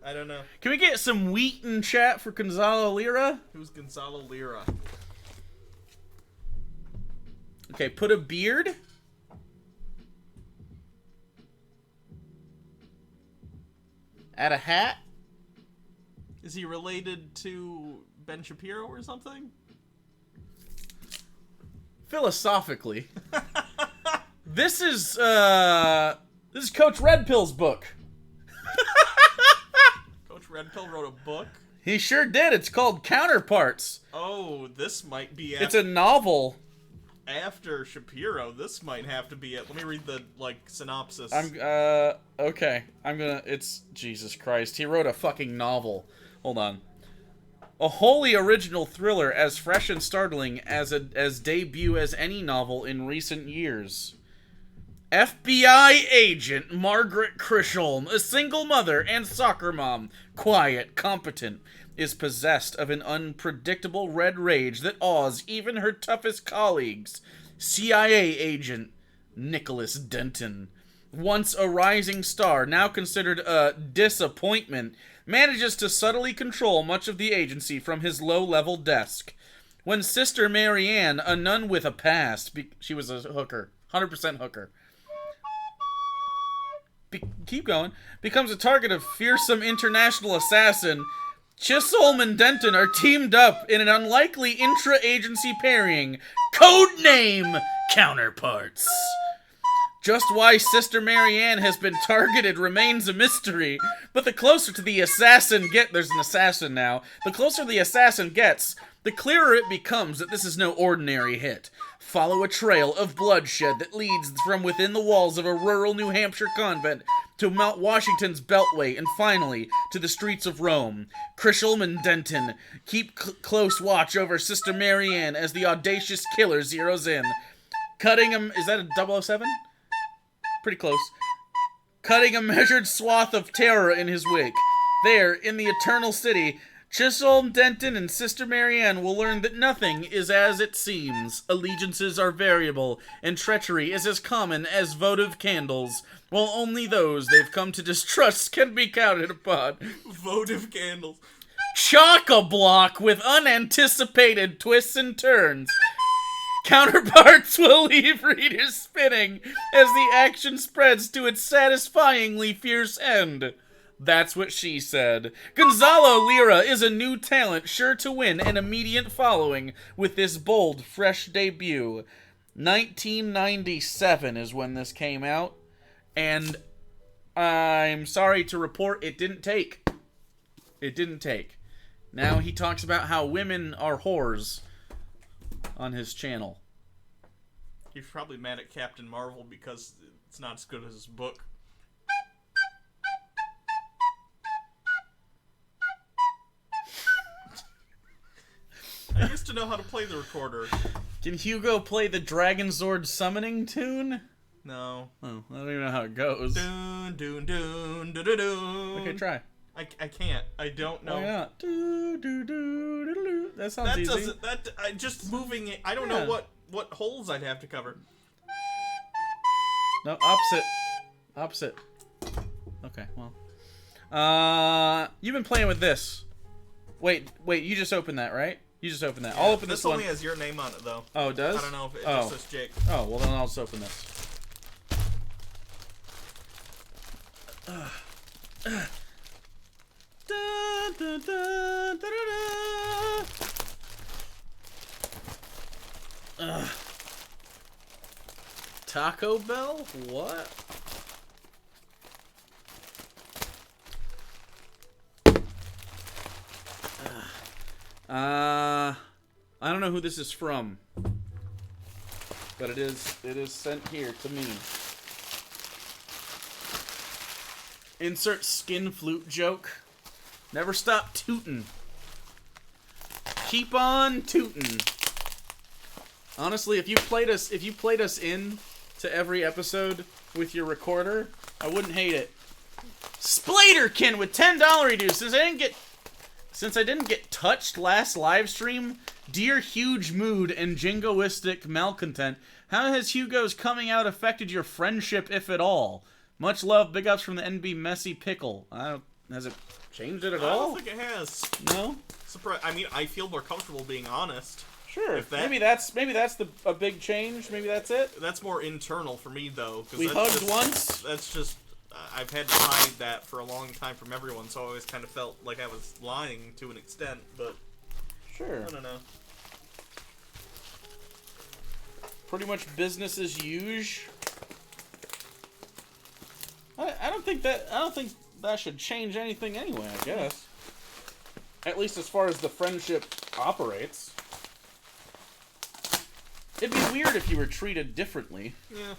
Speaker 2: I don't know.
Speaker 1: Can we get some wheat in chat for Gonzalo Lira?
Speaker 2: Who's Gonzalo Lira?
Speaker 1: Okay, put a beard. Add a hat.
Speaker 2: Is he related to Ben Shapiro or something?
Speaker 1: Philosophically. This is Coach Red Pill's book.
Speaker 2: Coach Red Pill wrote a book?
Speaker 1: He sure did. It's called Counterparts.
Speaker 2: Oh, this might be...
Speaker 1: It's a novel.
Speaker 2: After Shapiro, this might have to be it. Let me read the, synopsis.
Speaker 1: Okay. It's... Jesus Christ. He wrote a fucking novel. Hold on. A wholly original thriller as fresh and startling as debut as any novel in recent years. FBI agent Margaret Chisholm, a single mother and soccer mom, quiet, competent, is possessed of an unpredictable red rage that awes even her toughest colleagues. CIA agent Nicholas Denton, once a rising star, now considered a disappointment, manages to subtly control much of the agency from his low-level desk. When Sister Marianne, a nun with a past, she was a hooker, 100% hooker. keep going. Becomes a target of fearsome international assassin. Chisholm and Denton are teamed up in an unlikely intra-agency pairing. Codename Counterparts. Just why Sister Marianne has been targeted remains a mystery, but the closer to the assassin there's an assassin now. The closer the assassin gets, the clearer it becomes that this is no ordinary hit. Follow a trail of bloodshed that leads from within the walls of a rural New Hampshire convent to Mount Washington's Beltway and finally to the streets of Rome. Chisholm and Denton keep close watch over Sister Marianne as the audacious killer zeroes in. Cutting him... Is that a 007? Pretty close. Cutting a measured swath of terror in his wake. There, in the Eternal City, Chisholm, Denton, and Sister Marianne will learn that nothing is as it seems. Allegiances are variable, and treachery is as common as votive candles, while only those they've come to distrust can be counted upon.
Speaker 2: Votive candles.
Speaker 1: Chock-a-block with unanticipated twists and turns. Counterparts will leave readers spinning as the action spreads to its satisfyingly fierce end. That's what she said. Gonzalo Lira is a new talent sure to win an immediate following with this bold, fresh debut. 1997 is when this came out, and I'm sorry to report it didn't take. It didn't take. Now he talks about how women are whores on his channel.
Speaker 2: He's probably mad at Captain Marvel because it's not as good as his book. I used to know how to play the recorder.
Speaker 1: Can Hugo play the Dragon Zord summoning tune?
Speaker 2: No.
Speaker 1: Oh, I don't even know how it goes.
Speaker 2: Dun, dun, dun, dun, dun, dun.
Speaker 1: Okay, try.
Speaker 2: I can't. I don't know.
Speaker 1: Why not? That sounds easy.
Speaker 2: Just moving it. I don't know what holes I'd have to cover.
Speaker 1: No, opposite. Okay, well. You've been playing with this. Wait, you just opened that, right? You just opened that.
Speaker 2: Yeah,
Speaker 1: I'll open this one.
Speaker 2: This only has your name on it, though.
Speaker 1: Oh, it does?
Speaker 2: I don't know if it just says Jake.
Speaker 1: Oh, well then I'll just open this. Taco Bell? What? I don't know who this is from, but it is sent here to me. Insert skin flute joke. Never stop tootin'. Keep on tootin'. Honestly, if you played us in to every episode with your recorder, I wouldn't hate it. Splaterkin with $10 reduce. Since I didn't get touched last live stream, dear huge mood and jingoistic malcontent, how has Hugo's coming out affected your friendship, if at all? Much love, big ups from the NB Messy Pickle. Has it changed it at all?
Speaker 2: I don't think it has.
Speaker 1: No?
Speaker 2: I mean, I feel more comfortable being honest.
Speaker 1: Sure. Maybe that's a big change. Maybe that's it.
Speaker 2: That's more internal for me, though.
Speaker 1: We hugged once.
Speaker 2: That's just... I've had to hide that for a long time from everyone, so I always kind of felt like I was lying to an extent, but...
Speaker 1: Sure.
Speaker 2: I don't know.
Speaker 1: Pretty much business as usual. I don't think that should change anything anyway, I guess. At least as far as the friendship operates. It'd be weird if you were treated differently.
Speaker 2: Yeah.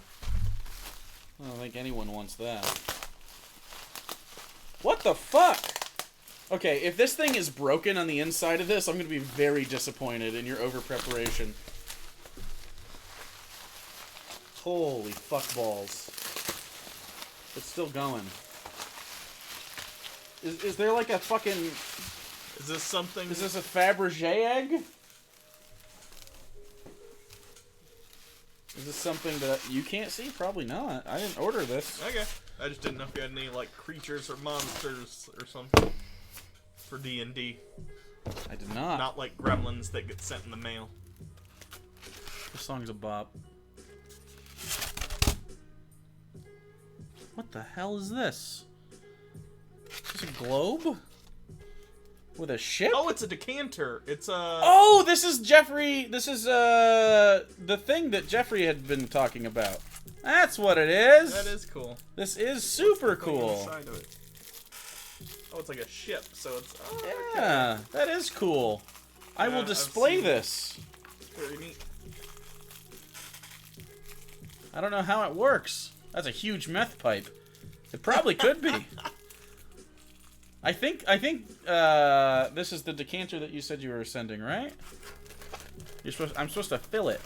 Speaker 1: I don't think anyone wants that. What the fuck? Okay, if this thing is broken on the inside of this, I'm going to be very disappointed in your over-preparation. Holy fuck balls. It's still going. Is there like a fucking...
Speaker 2: Is this something...
Speaker 1: Is this a Fabergé egg? Is this something that you can't see? Probably not. I didn't order this.
Speaker 2: Okay. I just didn't know if you had any, like, creatures or monsters or something for D&D.
Speaker 1: I did not.
Speaker 2: Not like gremlins that get sent in the mail.
Speaker 1: This song's a bop. What the hell is this? Is this a globe? With a ship?
Speaker 2: Oh, it's a decanter. It's a...
Speaker 1: Oh, this is Jeffrey. This is, the thing that Jeffrey had been talking about. That's what it is.
Speaker 2: That is cool.
Speaker 1: This is super
Speaker 2: What's the thing on the
Speaker 1: cool.
Speaker 2: side of it? Oh, it's like a ship, so it's... Oh,
Speaker 1: Yeah, that is cool. I will
Speaker 2: I've
Speaker 1: display
Speaker 2: seen
Speaker 1: this.
Speaker 2: Very neat.
Speaker 1: I don't know how it works. That's a huge meth pipe. It probably could be. I think this is the decanter that you said you were sending, right? I'm supposed to fill it.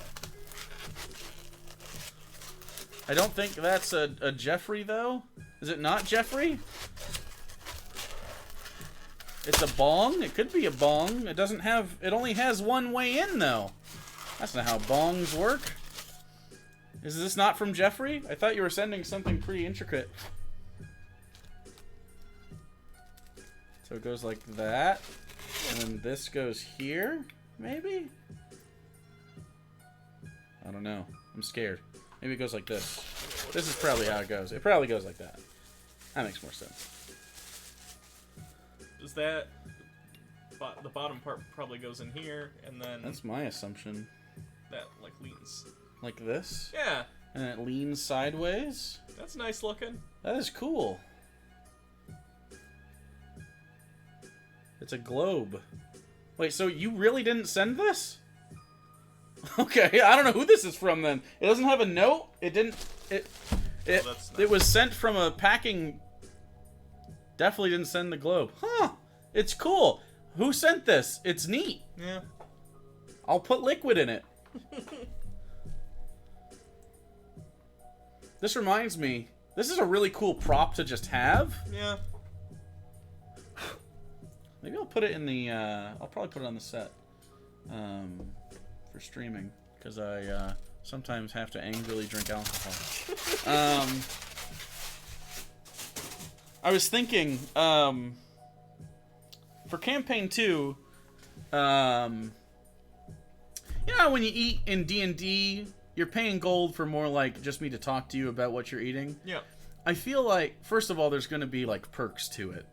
Speaker 1: I don't think that's a Jeffrey though. Is it not Jeffrey? It's a bong? It could be a bong. It doesn't have... It only has one way in, though. That's not how bongs work. Is this not from Jeffrey? I thought you were sending something pretty intricate. So it goes like that. And then this goes here, maybe? I don't know. I'm scared. Maybe it goes like this. This is probably how it goes. It probably goes like that. That makes more sense.
Speaker 2: Is that... The bottom part probably goes in here, and then...
Speaker 1: That's my assumption.
Speaker 2: That, like, leans.
Speaker 1: Like this?
Speaker 2: Yeah.
Speaker 1: And it leans sideways?
Speaker 2: That's nice looking.
Speaker 1: That is cool. It's a globe. Wait, so you really didn't send this? Okay, I don't know who this is from then. It doesn't have a note? It didn't... It was sent from a packing... Definitely didn't send the globe. Huh. It's cool. Who sent this? It's neat.
Speaker 2: Yeah.
Speaker 1: I'll put liquid in it. This reminds me. This is a really cool prop to just have.
Speaker 2: Yeah.
Speaker 1: Maybe I'll put it in the... I'll probably put it on the set. For streaming. Because I sometimes have to angrily drink alcohol. I was thinking, for campaign 2, you know, when you eat in D&D, you're paying gold for more like just me to talk to you about what you're eating.
Speaker 2: Yeah.
Speaker 1: I feel like, first of all, there's going to be like perks to it,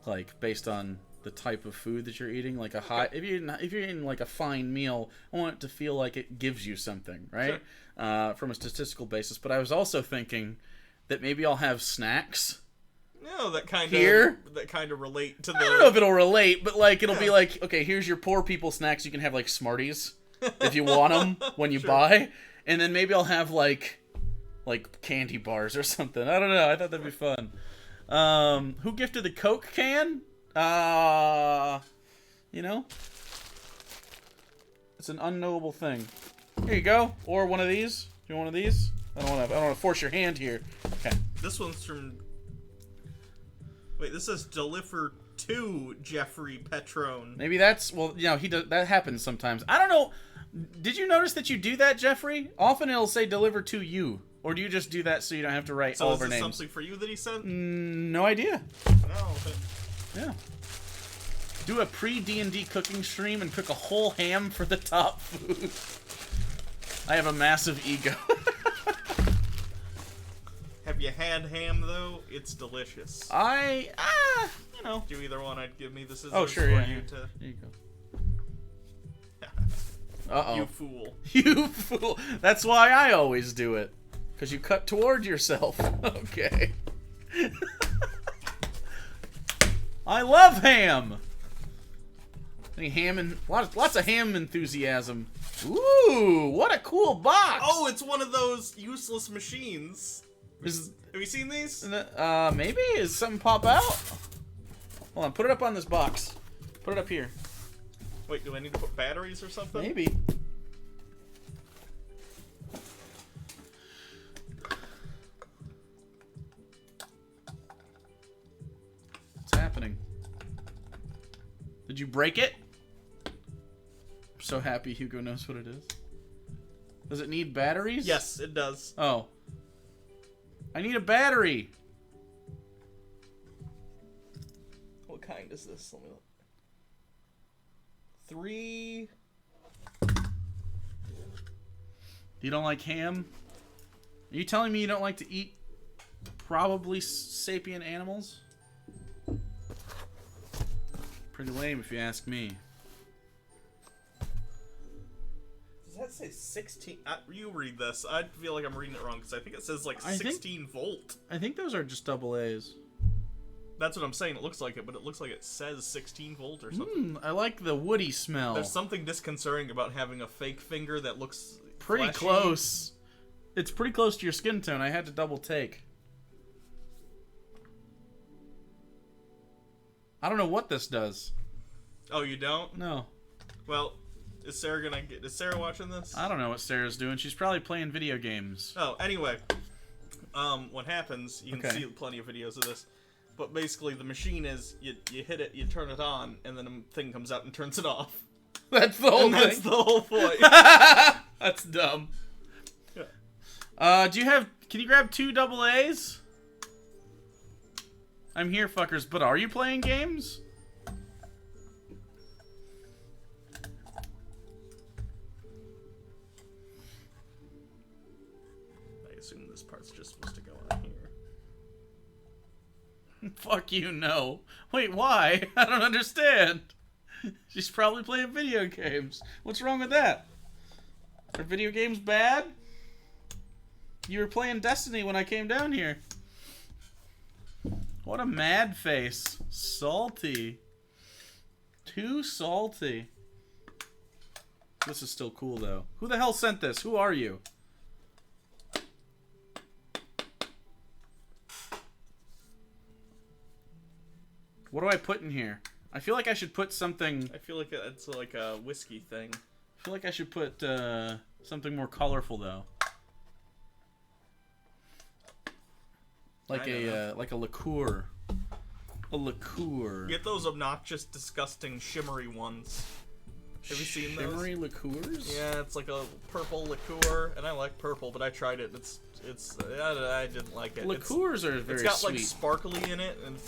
Speaker 1: like based on the type of food that you're eating. Like a high, if you're eating like a fine meal, I want it to feel like it gives you something, right? Sure. From a statistical basis. But I was also thinking that maybe I'll have snacks.
Speaker 2: No, that kind of relate to the...
Speaker 1: I don't know if it'll relate, but like it'll be like, okay, here's your poor people snacks. You can have like Smarties if you want them when you buy, and then maybe I'll have like candy bars or something. I don't know. I thought that'd be fun. Who gifted the Coke can? You know, it's an unknowable thing. Here you go, or one of these. Do you want one of these? I don't want to force your hand here. Okay.
Speaker 2: This one's from... Wait, this says deliver to Jeffrey Petrone.
Speaker 1: Maybe that's, well, you know, he does, that happens sometimes. I don't know. Did you notice that you do that, Jeffrey? Often it'll say deliver to you. Or do you just do that so you don't have to write all of our names?
Speaker 2: So is this something for you that he sent?
Speaker 1: No idea.
Speaker 2: No.
Speaker 1: Yeah. Do a pre-D&D cooking stream and cook a whole ham for the top food. I have a massive ego.
Speaker 2: Have you had ham, though? It's delicious.
Speaker 1: You know.
Speaker 2: Do you either want to give me the scissors?
Speaker 1: Oh, sure,
Speaker 2: or
Speaker 1: yeah.
Speaker 2: you to...
Speaker 1: There you go. Uh-oh.
Speaker 2: You fool.
Speaker 1: You fool. That's why I always do it. Because you cut toward yourself. Okay. I love ham. Any ham and lots of ham enthusiasm. Ooh, what a cool box.
Speaker 2: Oh, it's one of those useless machines.
Speaker 1: Have
Speaker 2: you seen these?
Speaker 1: Maybe? Is something pop out? Hold on, put it up on this box. Put it up here.
Speaker 2: Wait, do I need to put batteries or something?
Speaker 1: Maybe. What's happening? Did you break it? I'm so happy Hugo knows what it is. Does it need batteries?
Speaker 2: Yes, it does.
Speaker 1: Oh. I need a battery.
Speaker 2: What kind is this? Let me look. 3.
Speaker 1: You don't like ham? Are you telling me you don't like to eat probably sapient animals. Pretty lame if you ask me.
Speaker 2: Does that say 16? You read this. I feel like I'm reading it wrong because I think it says like 16 volt.
Speaker 1: I think those are just AA's.
Speaker 2: That's what I'm saying. It looks like it, but it looks like it says 16 volt or something.
Speaker 1: I like the woody smell.
Speaker 2: There's something disconcerting about having a fake finger that looks
Speaker 1: pretty
Speaker 2: fleshy.
Speaker 1: close. It's pretty close to your skin tone. I had to double take. I don't know what this does.
Speaker 2: Oh, you don't?
Speaker 1: No.
Speaker 2: Well, is Sarah watching this?
Speaker 1: I don't know what Sarah's doing. She's probably playing video games.
Speaker 2: Oh, anyway. What happens, you can see plenty of videos of this, but basically the machine is, you hit it, you turn it on, and then a thing comes out and turns it off.
Speaker 1: That's the whole thing.
Speaker 2: That's the whole point.
Speaker 1: That's dumb.
Speaker 2: Yeah.
Speaker 1: Can you grab 2 AA's? I'm here, fuckers, but are you playing games?
Speaker 2: I assume this part's just supposed to go on here.
Speaker 1: Fuck you, no. Wait, why? I don't understand. She's probably playing video games. What's wrong with that? Are video games bad? You were playing Destiny when I came down here. What a mad face. Salty. Too salty. This is still cool, though. Who the hell sent this? Who are you? What do I put in here? I feel like I should put something...
Speaker 2: I feel like it's like a whiskey thing.
Speaker 1: I feel like I should put something more colorful, though. Like a liqueur. A liqueur.
Speaker 2: Get those obnoxious, disgusting, shimmery ones. Have you seen those?
Speaker 1: Shimmery liqueurs?
Speaker 2: Yeah, it's like a purple liqueur, and I like purple, but I tried it. I didn't like it.
Speaker 1: Liqueurs are very
Speaker 2: It's got
Speaker 1: sweet.
Speaker 2: like sparkly in it, and it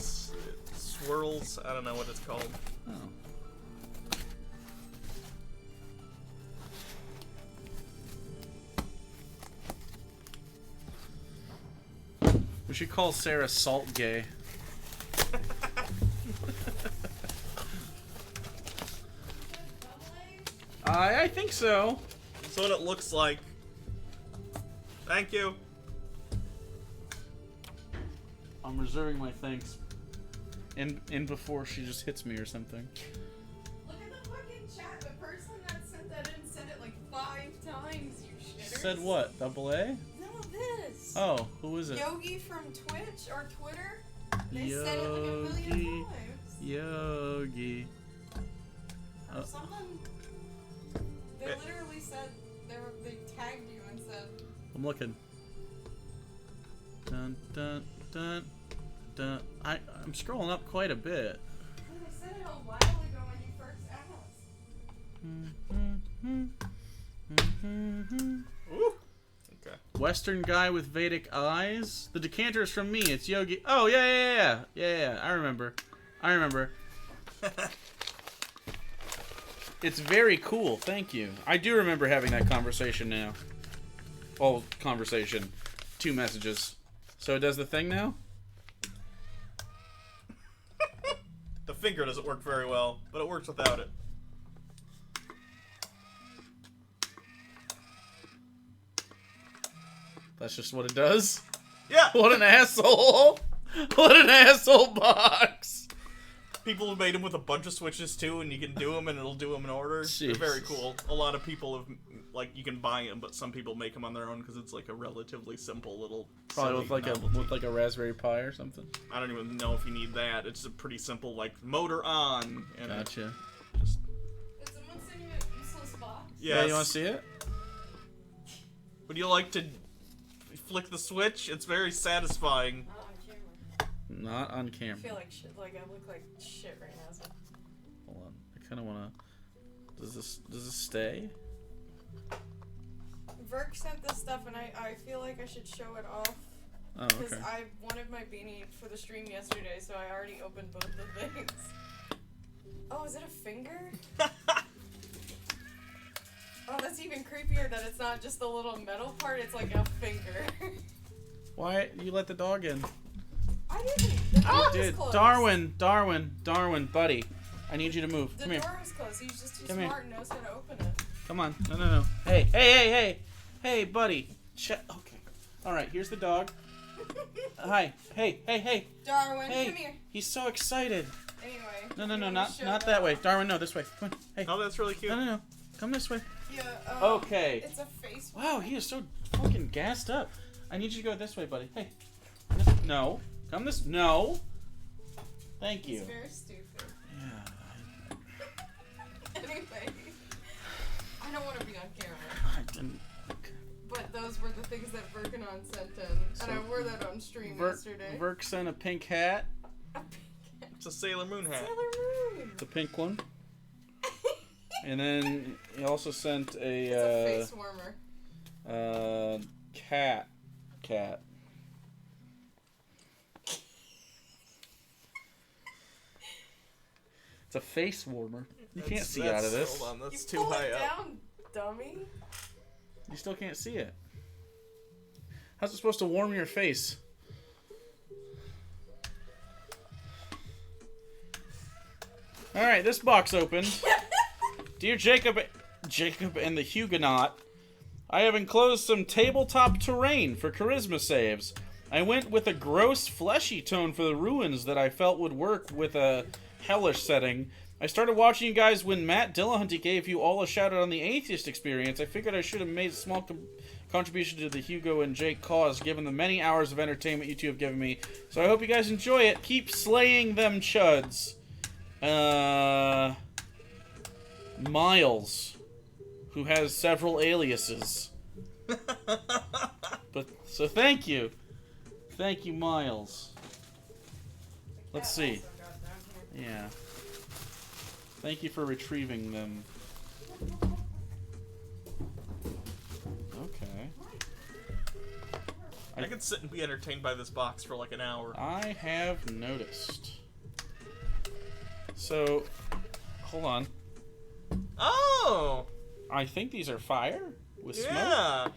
Speaker 2: swirls. I don't know what it's called.
Speaker 1: Oh. We should call Sarah Salt Gay. I think so.
Speaker 2: That's what it looks like. Thank you.
Speaker 1: I'm reserving my thanks. In before she just hits me or something.
Speaker 4: Look at the fucking chat. The person that sent that in said it like 5 times, you shitters.
Speaker 1: Said what? AA?
Speaker 4: No, this.
Speaker 1: Oh, who is it?
Speaker 4: Yogi from Twitch or Twitter. They said it like 1,000,000 times.
Speaker 1: Yogi.
Speaker 4: Or something. They literally said they tagged you and said.
Speaker 1: I'm looking. Dun dun dun dun. I'm scrolling up quite a bit.
Speaker 4: They said it a while ago when you first asked.
Speaker 2: Ooh. Okay.
Speaker 1: Western guy with Vedic eyes. The decanter is from me. It's Yogi. Oh yeah. I remember. It's very cool. Thank you. I do remember having that conversation now. Oh, conversation. 2 messages. So it does the thing now?
Speaker 2: The finger doesn't work very well, but it works without it.
Speaker 1: That's just what it does?
Speaker 2: Yeah!
Speaker 1: What an asshole! What an asshole box!
Speaker 2: People have made them with a bunch of switches too, and you can do them and it'll do them in order. They're very cool. A lot of people have, like, you can buy them, but some people make them on their own because it's like a relatively simple little.
Speaker 1: Probably with like a Raspberry Pi or something.
Speaker 2: I don't even know if you need that. It's a pretty simple, like, motor on. And
Speaker 1: Gotcha.
Speaker 2: Just...
Speaker 4: Did someone send you a useless box?
Speaker 2: Yes.
Speaker 1: Yeah, you want to see it?
Speaker 2: Would you like to flick the switch? It's very satisfying.
Speaker 1: Not on camera.
Speaker 4: I feel like shit. Like I look like shit right now. So.
Speaker 1: Hold on. I kind of want to... Does this stay?
Speaker 4: Verk sent this stuff, and I feel like I should show it off.
Speaker 1: Oh,
Speaker 4: Because
Speaker 1: okay.
Speaker 4: I wanted my beanie for the stream yesterday, so I already opened both the things. Oh, is it a finger? Oh, that's even creepier that it's not just the little metal part, it's like a finger.
Speaker 1: Why you let the dog in?
Speaker 4: I didn't. The door was
Speaker 1: Dude,
Speaker 4: closed.
Speaker 1: Darwin, buddy. I need you to move.
Speaker 4: The
Speaker 1: Come here.
Speaker 4: door was closed. He's just too
Speaker 1: Come here.
Speaker 4: smart and knows how to open it.
Speaker 1: Come on. No. Hey, buddy. Okay. All right, here's the dog. Hi. Hey.
Speaker 4: Darwin,
Speaker 1: Hey.
Speaker 4: come here.
Speaker 1: He's so excited.
Speaker 4: Anyway.
Speaker 1: No, not that way. Darwin, no, this way. Come on. Hey.
Speaker 2: Oh, that's really cute.
Speaker 1: No. Come this way.
Speaker 4: Yeah.
Speaker 1: Okay.
Speaker 4: It's a face.
Speaker 1: Wow, he is so fucking gassed up. I need you to go this way, buddy. Hey. No. Come this. No. Thank you.
Speaker 4: It's very stupid.
Speaker 1: Yeah.
Speaker 4: Anyway. I don't want to be on camera.
Speaker 1: I didn't.
Speaker 4: But those were the things that Virkanon sent in. And I wore that on stream yesterday.
Speaker 1: Verk sent a pink hat.
Speaker 2: It's a Sailor Moon hat.
Speaker 4: Sailor Moon.
Speaker 1: The pink one. And then he also sent
Speaker 4: It's a
Speaker 1: a
Speaker 4: face warmer.
Speaker 1: cat. It's a face warmer. You can't see out of this.
Speaker 2: Hold on, that's
Speaker 4: You
Speaker 2: too
Speaker 4: pull
Speaker 2: high
Speaker 4: it
Speaker 2: up.
Speaker 4: down, dummy.
Speaker 1: You still can't see it. How's it supposed to warm your face? Alright, this box opened. Dear Jacob and the Huguenot, I have enclosed some tabletop terrain for charisma saves. I went with a gross, fleshy tone for the ruins that I felt would work with a hellish setting. I started watching you guys when Matt Dillahunty gave you all a shout out on the Atheist experience. I figured I should have made a small contribution to the Hugo and Jake cause, given the many hours of entertainment you two have given me. So I hope you guys enjoy it. Keep slaying them chuds. Miles, who has several aliases. So thank you. Thank you, Miles. Let's see. Yeah. Thank you for retrieving them. Okay.
Speaker 2: I could sit and be entertained by this box for like an hour.
Speaker 1: I have noticed. So, hold on.
Speaker 2: Oh!
Speaker 1: I think these are fire with smoke.
Speaker 2: Yeah!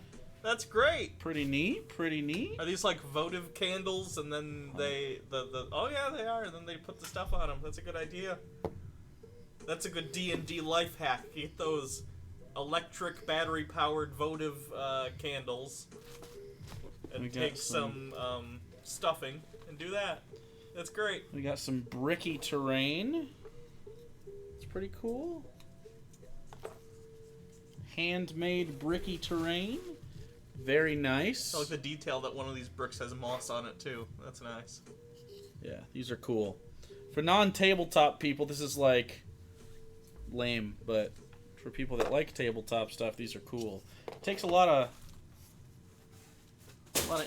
Speaker 2: That's great!
Speaker 1: Pretty neat, pretty neat.
Speaker 2: Are these like votive candles and then they... Oh yeah, they are. And then they put the stuff on them. That's a good idea. That's a good D&D life hack. Get those electric, battery-powered votive candles. And take some stuffing and do that. That's great.
Speaker 1: We got some bricky terrain. It's pretty cool. Handmade bricky terrain. Very nice.
Speaker 2: I like the detail that one of these bricks has moss on it too. That's nice.
Speaker 1: Yeah, these are cool. For non-tabletop people, this is like lame, but for people that like tabletop stuff, these are cool. It takes a lot of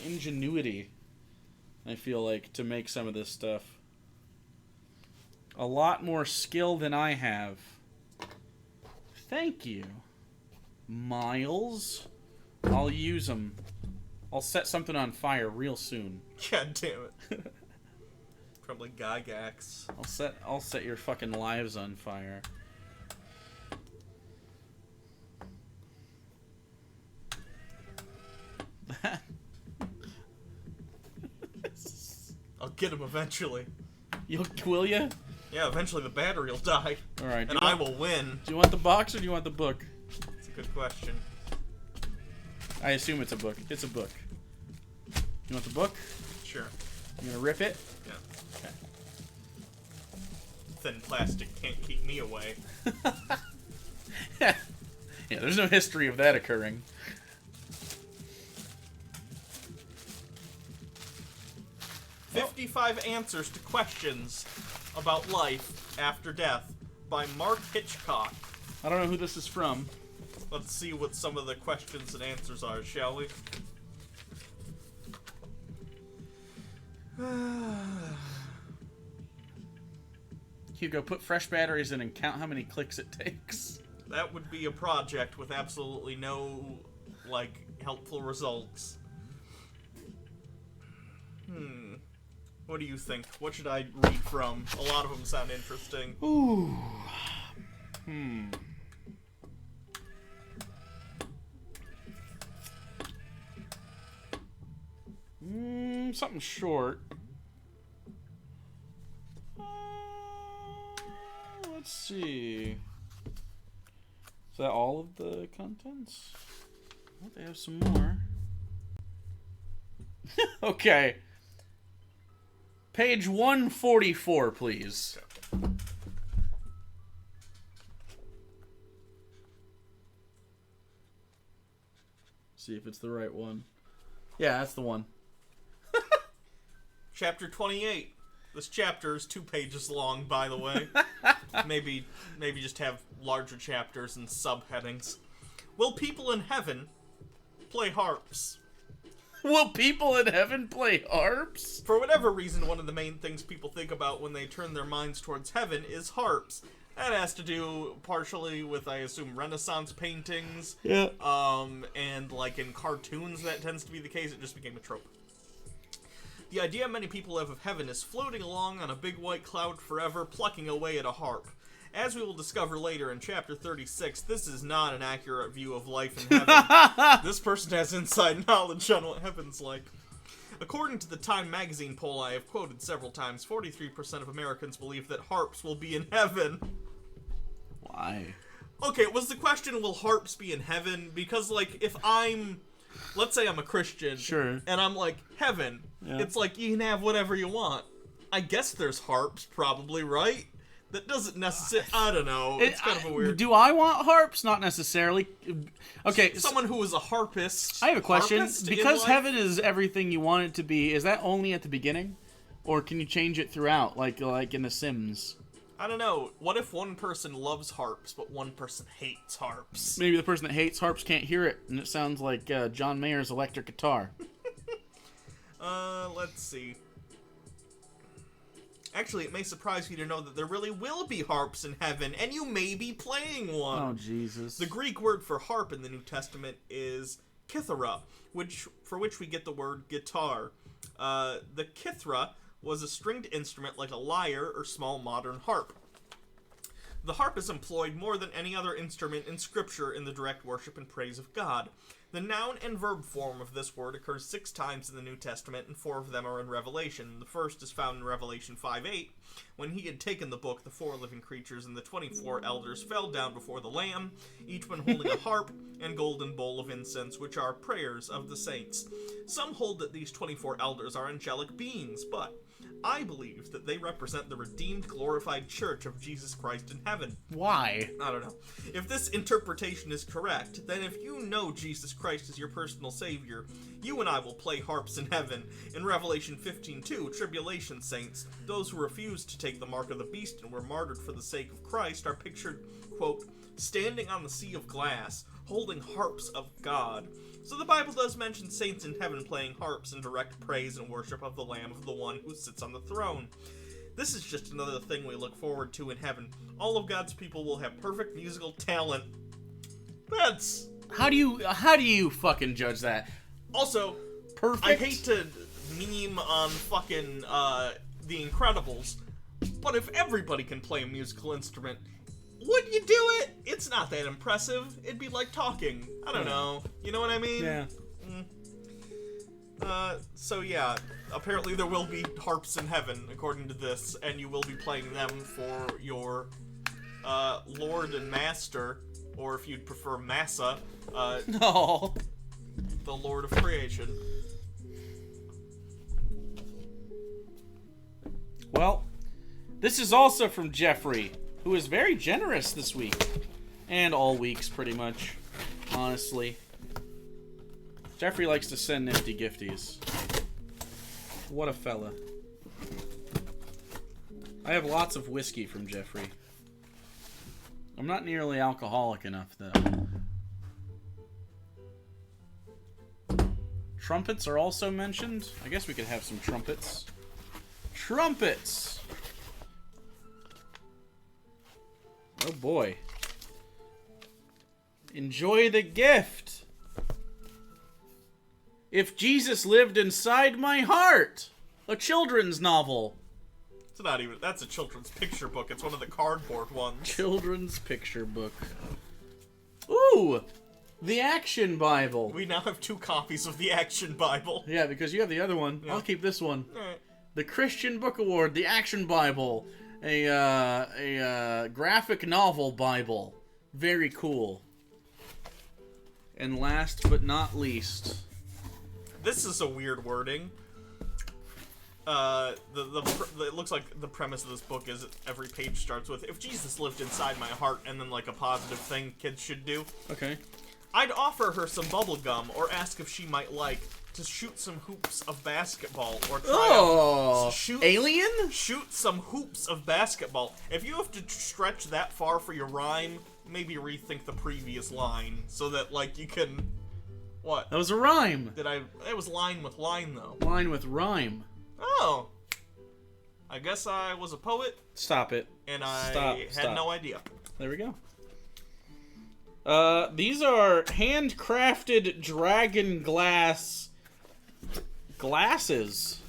Speaker 1: ingenuity, I feel like, to make some of this stuff. A lot more skill than I have. Thank you, Miles. I'll use them. I'll set something on fire real soon.
Speaker 2: God damn it. Probably Gygax.
Speaker 1: I'll set your fucking lives on fire.
Speaker 2: I'll get him eventually.
Speaker 1: Will ya?
Speaker 2: Yeah, eventually the battery will die.
Speaker 1: Alright.
Speaker 2: And I will win.
Speaker 1: Do you want the box or do you want the book?
Speaker 2: It's a good question.
Speaker 1: I assume it's a book. It's a book. You want the book?
Speaker 2: Sure.
Speaker 1: You gonna rip it?
Speaker 2: Yeah.
Speaker 1: Okay.
Speaker 2: Thin plastic can't keep me away.
Speaker 1: Yeah, there's no history of that occurring.
Speaker 2: Oh. 55 answers to questions about life after death by Mark Hitchcock.
Speaker 1: I don't know who this is from.
Speaker 2: Let's see what some of the questions and answers are, shall we?
Speaker 1: Hugo, put fresh batteries in and count how many clicks it takes.
Speaker 2: That would be a project with absolutely no, like, helpful results. What do you think? What should I read from? A lot of them sound interesting.
Speaker 1: Ooh. something short. Let's see. Is that all of the contents? Well, they have some more. Okay. Page 144, please. See if it's the right one. Yeah, that's the one.
Speaker 2: Chapter 28. This chapter is 2 pages long, by the way. maybe just have larger chapters and subheadings. Will people in heaven play harps?
Speaker 1: Will people in heaven play harps?
Speaker 2: For whatever reason, one of the main things people think about when they turn their minds towards heaven is harps. That has to do partially with, I assume, Renaissance paintings.
Speaker 1: Yeah.
Speaker 2: And like in cartoons, that tends to be the case. It just became a trope. The idea many people have of heaven is floating along on a big white cloud forever, plucking away at a harp. As we will discover later in chapter 36, this is not an accurate view of life in heaven. This person has inside knowledge on what heaven's like. According to the Time magazine poll I have quoted several times, 43% of Americans believe that harps will be in heaven.
Speaker 1: Why?
Speaker 2: Okay, was the question, will harps be in heaven? Because, like, if I'm... Let's say I'm a Christian.
Speaker 1: Sure.
Speaker 2: And I'm like, heaven.
Speaker 1: Yeah.
Speaker 2: It's like, you can have whatever you want. I guess there's harps, probably, right? That doesn't necessarily... I don't know. It's kind of a weird...
Speaker 1: Do I want harps? Not necessarily. Okay.
Speaker 2: Someone who is a harpist...
Speaker 1: I have a question.
Speaker 2: Harpist
Speaker 1: Because
Speaker 2: in life?
Speaker 1: heaven is everything you want it to be, is that only at the beginning? Or can you change it throughout, like in The Sims?
Speaker 2: I don't know. What if one person loves harps, but one person hates harps?
Speaker 1: Maybe the person that hates harps can't hear it, and it sounds like John Mayer's electric guitar.
Speaker 2: Let's see. Actually, it may surprise you to know that there really will be harps in heaven, and you may be playing one.
Speaker 1: Oh, Jesus.
Speaker 2: The Greek word for harp in the New Testament is kithara, for which we get the word guitar. The kithara was a stringed instrument like a lyre or small modern harp. The harp is employed more than any other instrument in Scripture in the direct worship and praise of God. The noun and verb form of this word occurs 6 times in the New Testament, and 4 of them are in Revelation. The first is found in Revelation 5:8. When he had taken the book, the 4 living creatures and the 24 elders fell down before the Lamb, each one holding a harp and golden bowl of incense, which are prayers of the saints. Some hold that these 24 elders are angelic beings, but I believe that they represent the redeemed, glorified church of Jesus Christ in heaven.
Speaker 1: Why?
Speaker 2: I don't know. If this interpretation is correct, then if you know Jesus Christ as your personal savior, you and I will play harps in heaven. In Revelation 15:2, tribulation saints, those who refused to take the mark of the beast and were martyred for the sake of Christ, are pictured, quote, standing on the sea of glass, holding harps of God. So the Bible does mention saints in heaven playing harps in direct praise and worship of the Lamb of the one who sits on the throne. This is just another thing we look forward to in heaven. All of God's people will have perfect musical talent. That's...
Speaker 1: How do you fucking judge that?
Speaker 2: Also,
Speaker 1: Perfect.
Speaker 2: I hate to meme on fucking, The Incredibles, but if everybody can play a musical instrument, would you do it? It's not that impressive. It'd be like talking. I don't know. You know what I mean?
Speaker 1: Yeah.
Speaker 2: So yeah, apparently there will be harps in heaven, according to this, and you will be playing them for your, Lord and Master, or if you'd prefer Massa,
Speaker 1: No.
Speaker 2: the Lord of Creation.
Speaker 1: Well, this is also from Jeffrey, who is very generous this week. And all weeks, pretty much. Honestly. Jeffrey likes to send nifty gifties. What a fella. I have lots of whiskey from Jeffrey. I'm not nearly alcoholic enough, though. Trumpets are also mentioned. I guess we could have some trumpets. Trumpets! Oh boy. Enjoy the gift. If Jesus lived inside my heart. A children's novel.
Speaker 2: It's not even, that's a children's picture book. It's one of the cardboard ones.
Speaker 1: Children's picture book. Ooh! The Action Bible.
Speaker 2: We now have 2 copies of the Action Bible.
Speaker 1: Yeah, because you have the other one.
Speaker 2: Yeah.
Speaker 1: I'll keep this one.
Speaker 2: Alright.
Speaker 1: The Christian Book Award, the Action Bible, a graphic novel Bible. Very cool. And last but not least,
Speaker 2: This is a weird wording. It looks like the premise of this book is every page starts with, if Jesus lived inside my heart, and then like a positive thing kids should do.
Speaker 1: okay.
Speaker 2: I'd offer her some bubble gum or ask if she might like to shoot some hoops of basketball or try out
Speaker 1: Alien?
Speaker 2: shoot some hoops of basketball. If you have to stretch that far for your rhyme, maybe rethink the previous line so that like you can what?
Speaker 1: That was a rhyme.
Speaker 2: It was line with line though.
Speaker 1: Line with rhyme.
Speaker 2: Oh. I guess I was a poet
Speaker 1: Stop it.
Speaker 2: and I had no idea.
Speaker 1: There we go. These are handcrafted dragon glass glasses.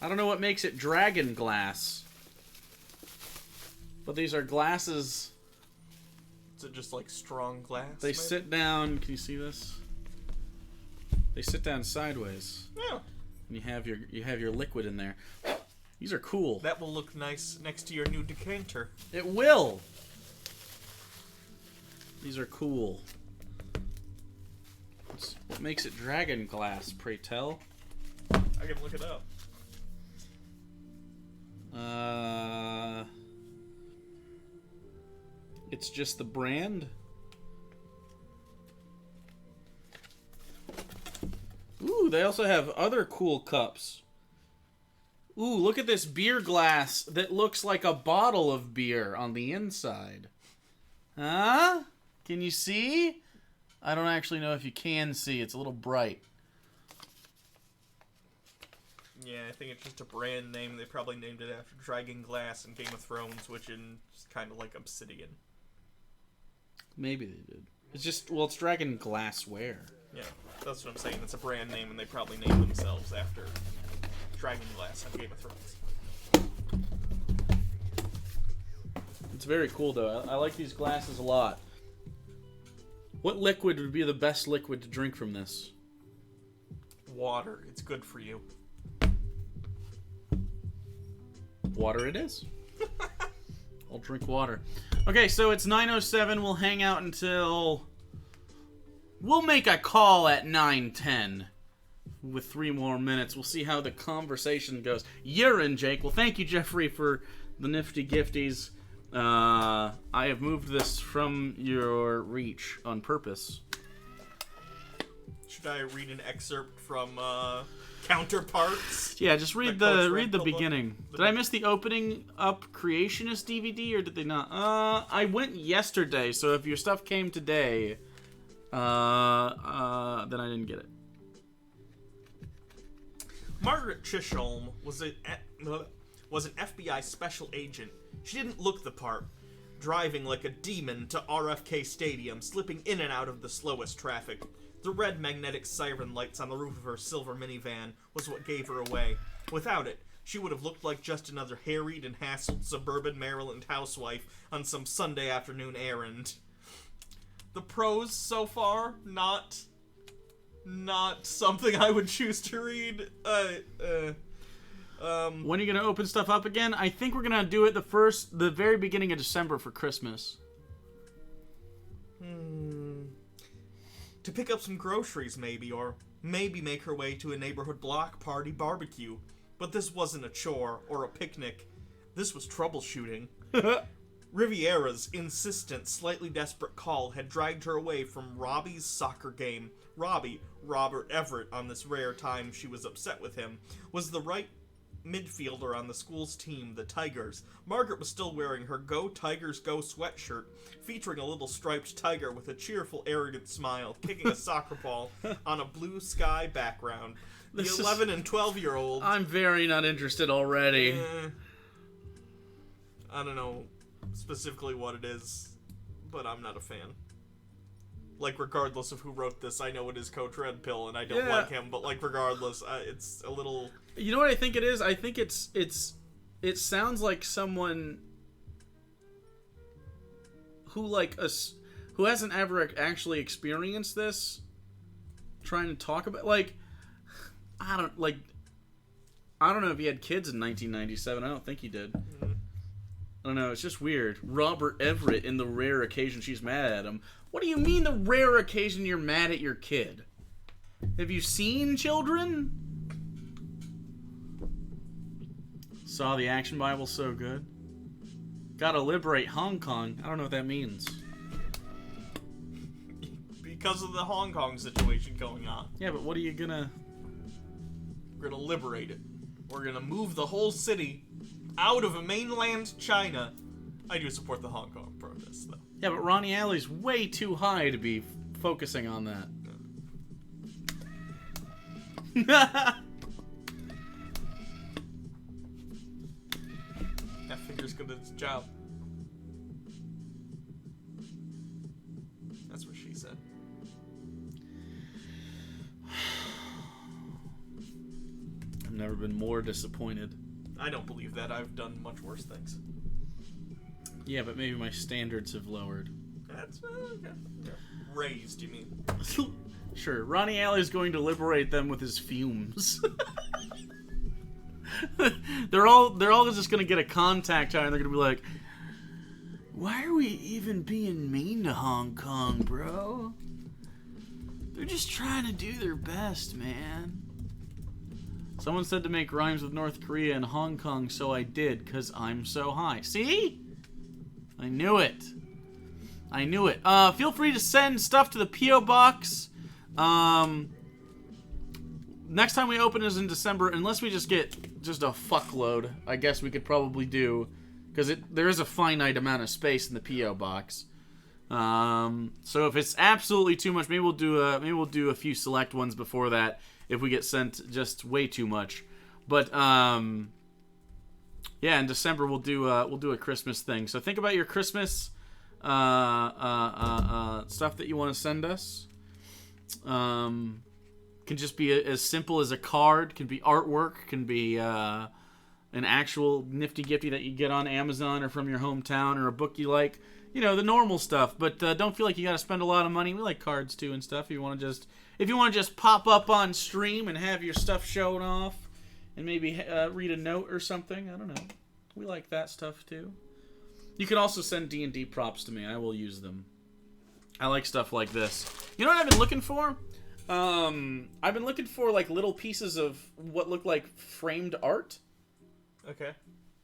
Speaker 1: I don't know what makes it dragon glass, but these are glasses.
Speaker 2: Is it just like strong glass?
Speaker 1: They
Speaker 2: maybe?
Speaker 1: sit down. Can you see this? They sit down sideways,
Speaker 2: Yeah.
Speaker 1: and you have your liquid in there. These are cool.
Speaker 2: That will look nice next to your new decanter.
Speaker 1: It will. These are cool. What makes it dragon glass, pray tell?
Speaker 2: I can look it up.
Speaker 1: It's just the brand. Ooh, they also have other cool cups. Ooh, look at this beer glass that looks like a bottle of beer on the inside. Huh? Can you see? I don't actually know if you can see. It's a little bright.
Speaker 2: Yeah, I think it's just a brand name. They probably named it after Dragon Glass in Game of Thrones, which is kind of like obsidian.
Speaker 1: Maybe they did. It's just, well, it's dragon glassware.
Speaker 2: Yeah, that's what I'm saying. It's a brand name, and they probably named themselves after Dragon Glass on Game of Thrones.
Speaker 1: It's very cool, though. I like these glasses a lot. What liquid would be the best liquid to drink from this?
Speaker 2: Water. It's good for you.
Speaker 1: Water it is. I'll drink water. Okay, so it's 9:07. We'll hang out until... We'll make a call at 9:10. With 3 more minutes. We'll see how the conversation goes. You're in, Jake. Well, thank you, Jeffrey, for the nifty gifties. I have moved this from your reach on purpose.
Speaker 2: Should I read an excerpt from Counterparts?
Speaker 1: Yeah, just read
Speaker 2: The Coach
Speaker 1: read the
Speaker 2: Rental book?
Speaker 1: beginning. Did I miss the opening up Creationist DVD, or did they not? I went yesterday, so if your stuff came today, then I didn't get it.
Speaker 2: Margaret Chisholm was an FBI special agent. She didn't look the part, driving like a demon to RFK Stadium, slipping in and out of the slowest traffic. The red magnetic siren lights on the roof of her silver minivan was what gave her away. Without it, she would have looked like just another harried and hassled suburban Maryland housewife on some Sunday afternoon errand. The pros so far, not something I would choose to read.
Speaker 1: When are you gonna open stuff up again? I think we're gonna do it the very beginning of December for Christmas.
Speaker 2: To pick up some groceries, maybe, or maybe make her way to a neighborhood block party barbecue. But this wasn't a chore or a picnic. This was troubleshooting. Riviera's insistent, slightly desperate call had dragged her away from Robbie's soccer game. Robbie, Robert Everett on this rare time she was upset with him, was the right midfielder on the school's team, the Tigers. Margaret was still wearing her Go Tigers Go sweatshirt, featuring a little striped tiger with a cheerful, arrogant smile, kicking a soccer ball on a blue sky background. The 11 and 12-year-old...
Speaker 1: I'm very not interested already.
Speaker 2: I don't know specifically what it is, but I'm not a fan. Like, regardless of who wrote this, I know it is Coach Red Pill, and I don't like him, but, like, regardless, it's a little...
Speaker 1: You know what I think it is? I think it sounds like someone who hasn't ever actually experienced this trying to talk about, like, I don't know if he had kids in 1997. I don't think he did. I don't know. It's just weird. Robert Everett, in the rare occasion she's mad at him. What do you mean the rare occasion you're mad at your kid? Have you seen children? Saw the Action Bible, so good. Gotta liberate Hong Kong. I don't know what that means.
Speaker 2: Because of the Hong Kong situation going on.
Speaker 1: Yeah, but what are you gonna...
Speaker 2: We're gonna liberate it. We're gonna move the whole city out of mainland China. I do support the Hong Kong protests, though.
Speaker 1: Yeah, but Ronnie Alley's way too high to be focusing on that.
Speaker 2: That figure's good at its job. That's what she said.
Speaker 1: I've never been more disappointed.
Speaker 2: I don't believe that. I've done much worse things.
Speaker 1: Yeah, but maybe my standards have lowered.
Speaker 2: That's raised, you mean?
Speaker 1: Sure, Ronnie Alley's going to liberate them with his fumes. they're all just gonna get a contact high and they're gonna be like, why are we even being mean to Hong Kong, bro? They're just trying to do their best, man. Someone said to make rhymes with North Korea and Hong Kong, so I did, cause I'm so high. See? I knew it. I knew it. Feel free to send stuff to the P.O. Box. Next time we open is in December, unless we just get just a fuckload. I guess we could probably do, because there is a finite amount of space in the P.O. Box. So if it's absolutely too much, maybe we'll do a few select ones before that. If we get sent just way too much, but yeah, in December we'll do a Christmas thing. So think about your Christmas stuff that you want to send us. Can just be as simple as a card, can be artwork, can be an actual nifty gifty that you get on Amazon or from your hometown, or a book you like. You know, the normal stuff. But don't feel like you got to spend a lot of money. We like cards too and stuff. If you want to just pop up on stream and have your stuff shown off, and maybe read a note or something. I don't know. We like that stuff too. You can also send D&D props to me. I will use them. I like stuff like this. You know what I've been looking for? I've been looking for like little pieces of what look like framed art.
Speaker 2: Okay.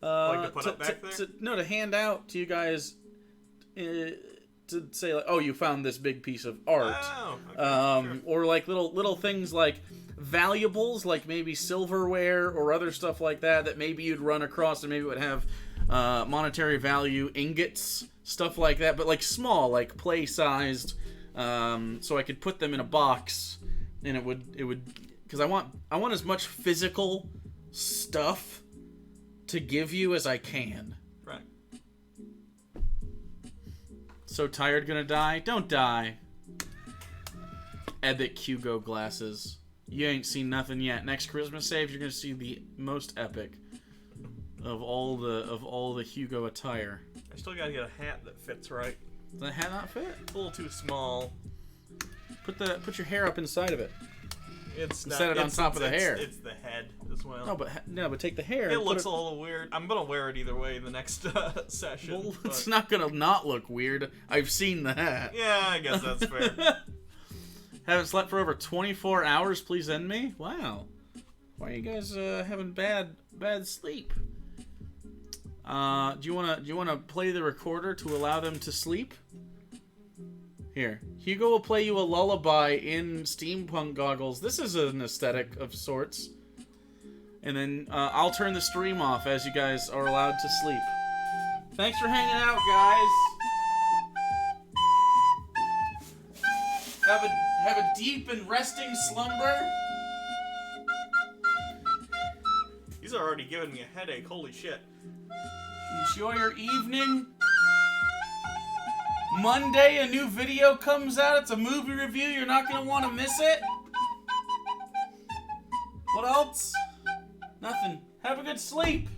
Speaker 2: Like to put up back there?
Speaker 1: To hand out to you guys. To say like, oh, you found this big piece of art.
Speaker 2: Oh, okay, sure.
Speaker 1: Or like little things like valuables, like maybe silverware or other stuff like that maybe you'd run across and maybe would have monetary value, ingots, stuff like that, but like small, like play-sized, so I could put them in a box, and it would, because I want as much physical stuff to give you as I can.
Speaker 2: Right.
Speaker 1: So tired, gonna die? Don't die. Epic Hugo glasses. You ain't seen nothing yet. Next Christmas saves, you're gonna see the most epic of all the Hugo attire.
Speaker 2: I still gotta get a hat that fits right.
Speaker 1: Does the hat not fit?
Speaker 2: It's a little too small.
Speaker 1: Put your hair up inside of it.
Speaker 2: It's not.
Speaker 1: Set it on top of the hair.
Speaker 2: It's the head as well.
Speaker 1: No, but take the hair.
Speaker 2: It looks a little weird. I'm gonna wear it either way in the next session.
Speaker 1: Well, it's not gonna not look weird. I've seen the hat.
Speaker 2: Yeah, I guess that's fair.
Speaker 1: Haven't slept for over 24 hours. Please end me. Wow. Why are you guys having bad sleep? Do you wanna play the recorder to allow them to sleep? Here, Hugo will play you a lullaby in steampunk goggles. This is an aesthetic of sorts. And then I'll turn the stream off as you guys are allowed to sleep. Thanks for hanging out, guys. Have a deep and resting slumber.
Speaker 2: These are already giving me a headache. Holy shit.
Speaker 1: Enjoy your evening. Monday, a new video comes out. It's a movie review. You're not going to want to miss it. What else? Nothing. Have a good sleep.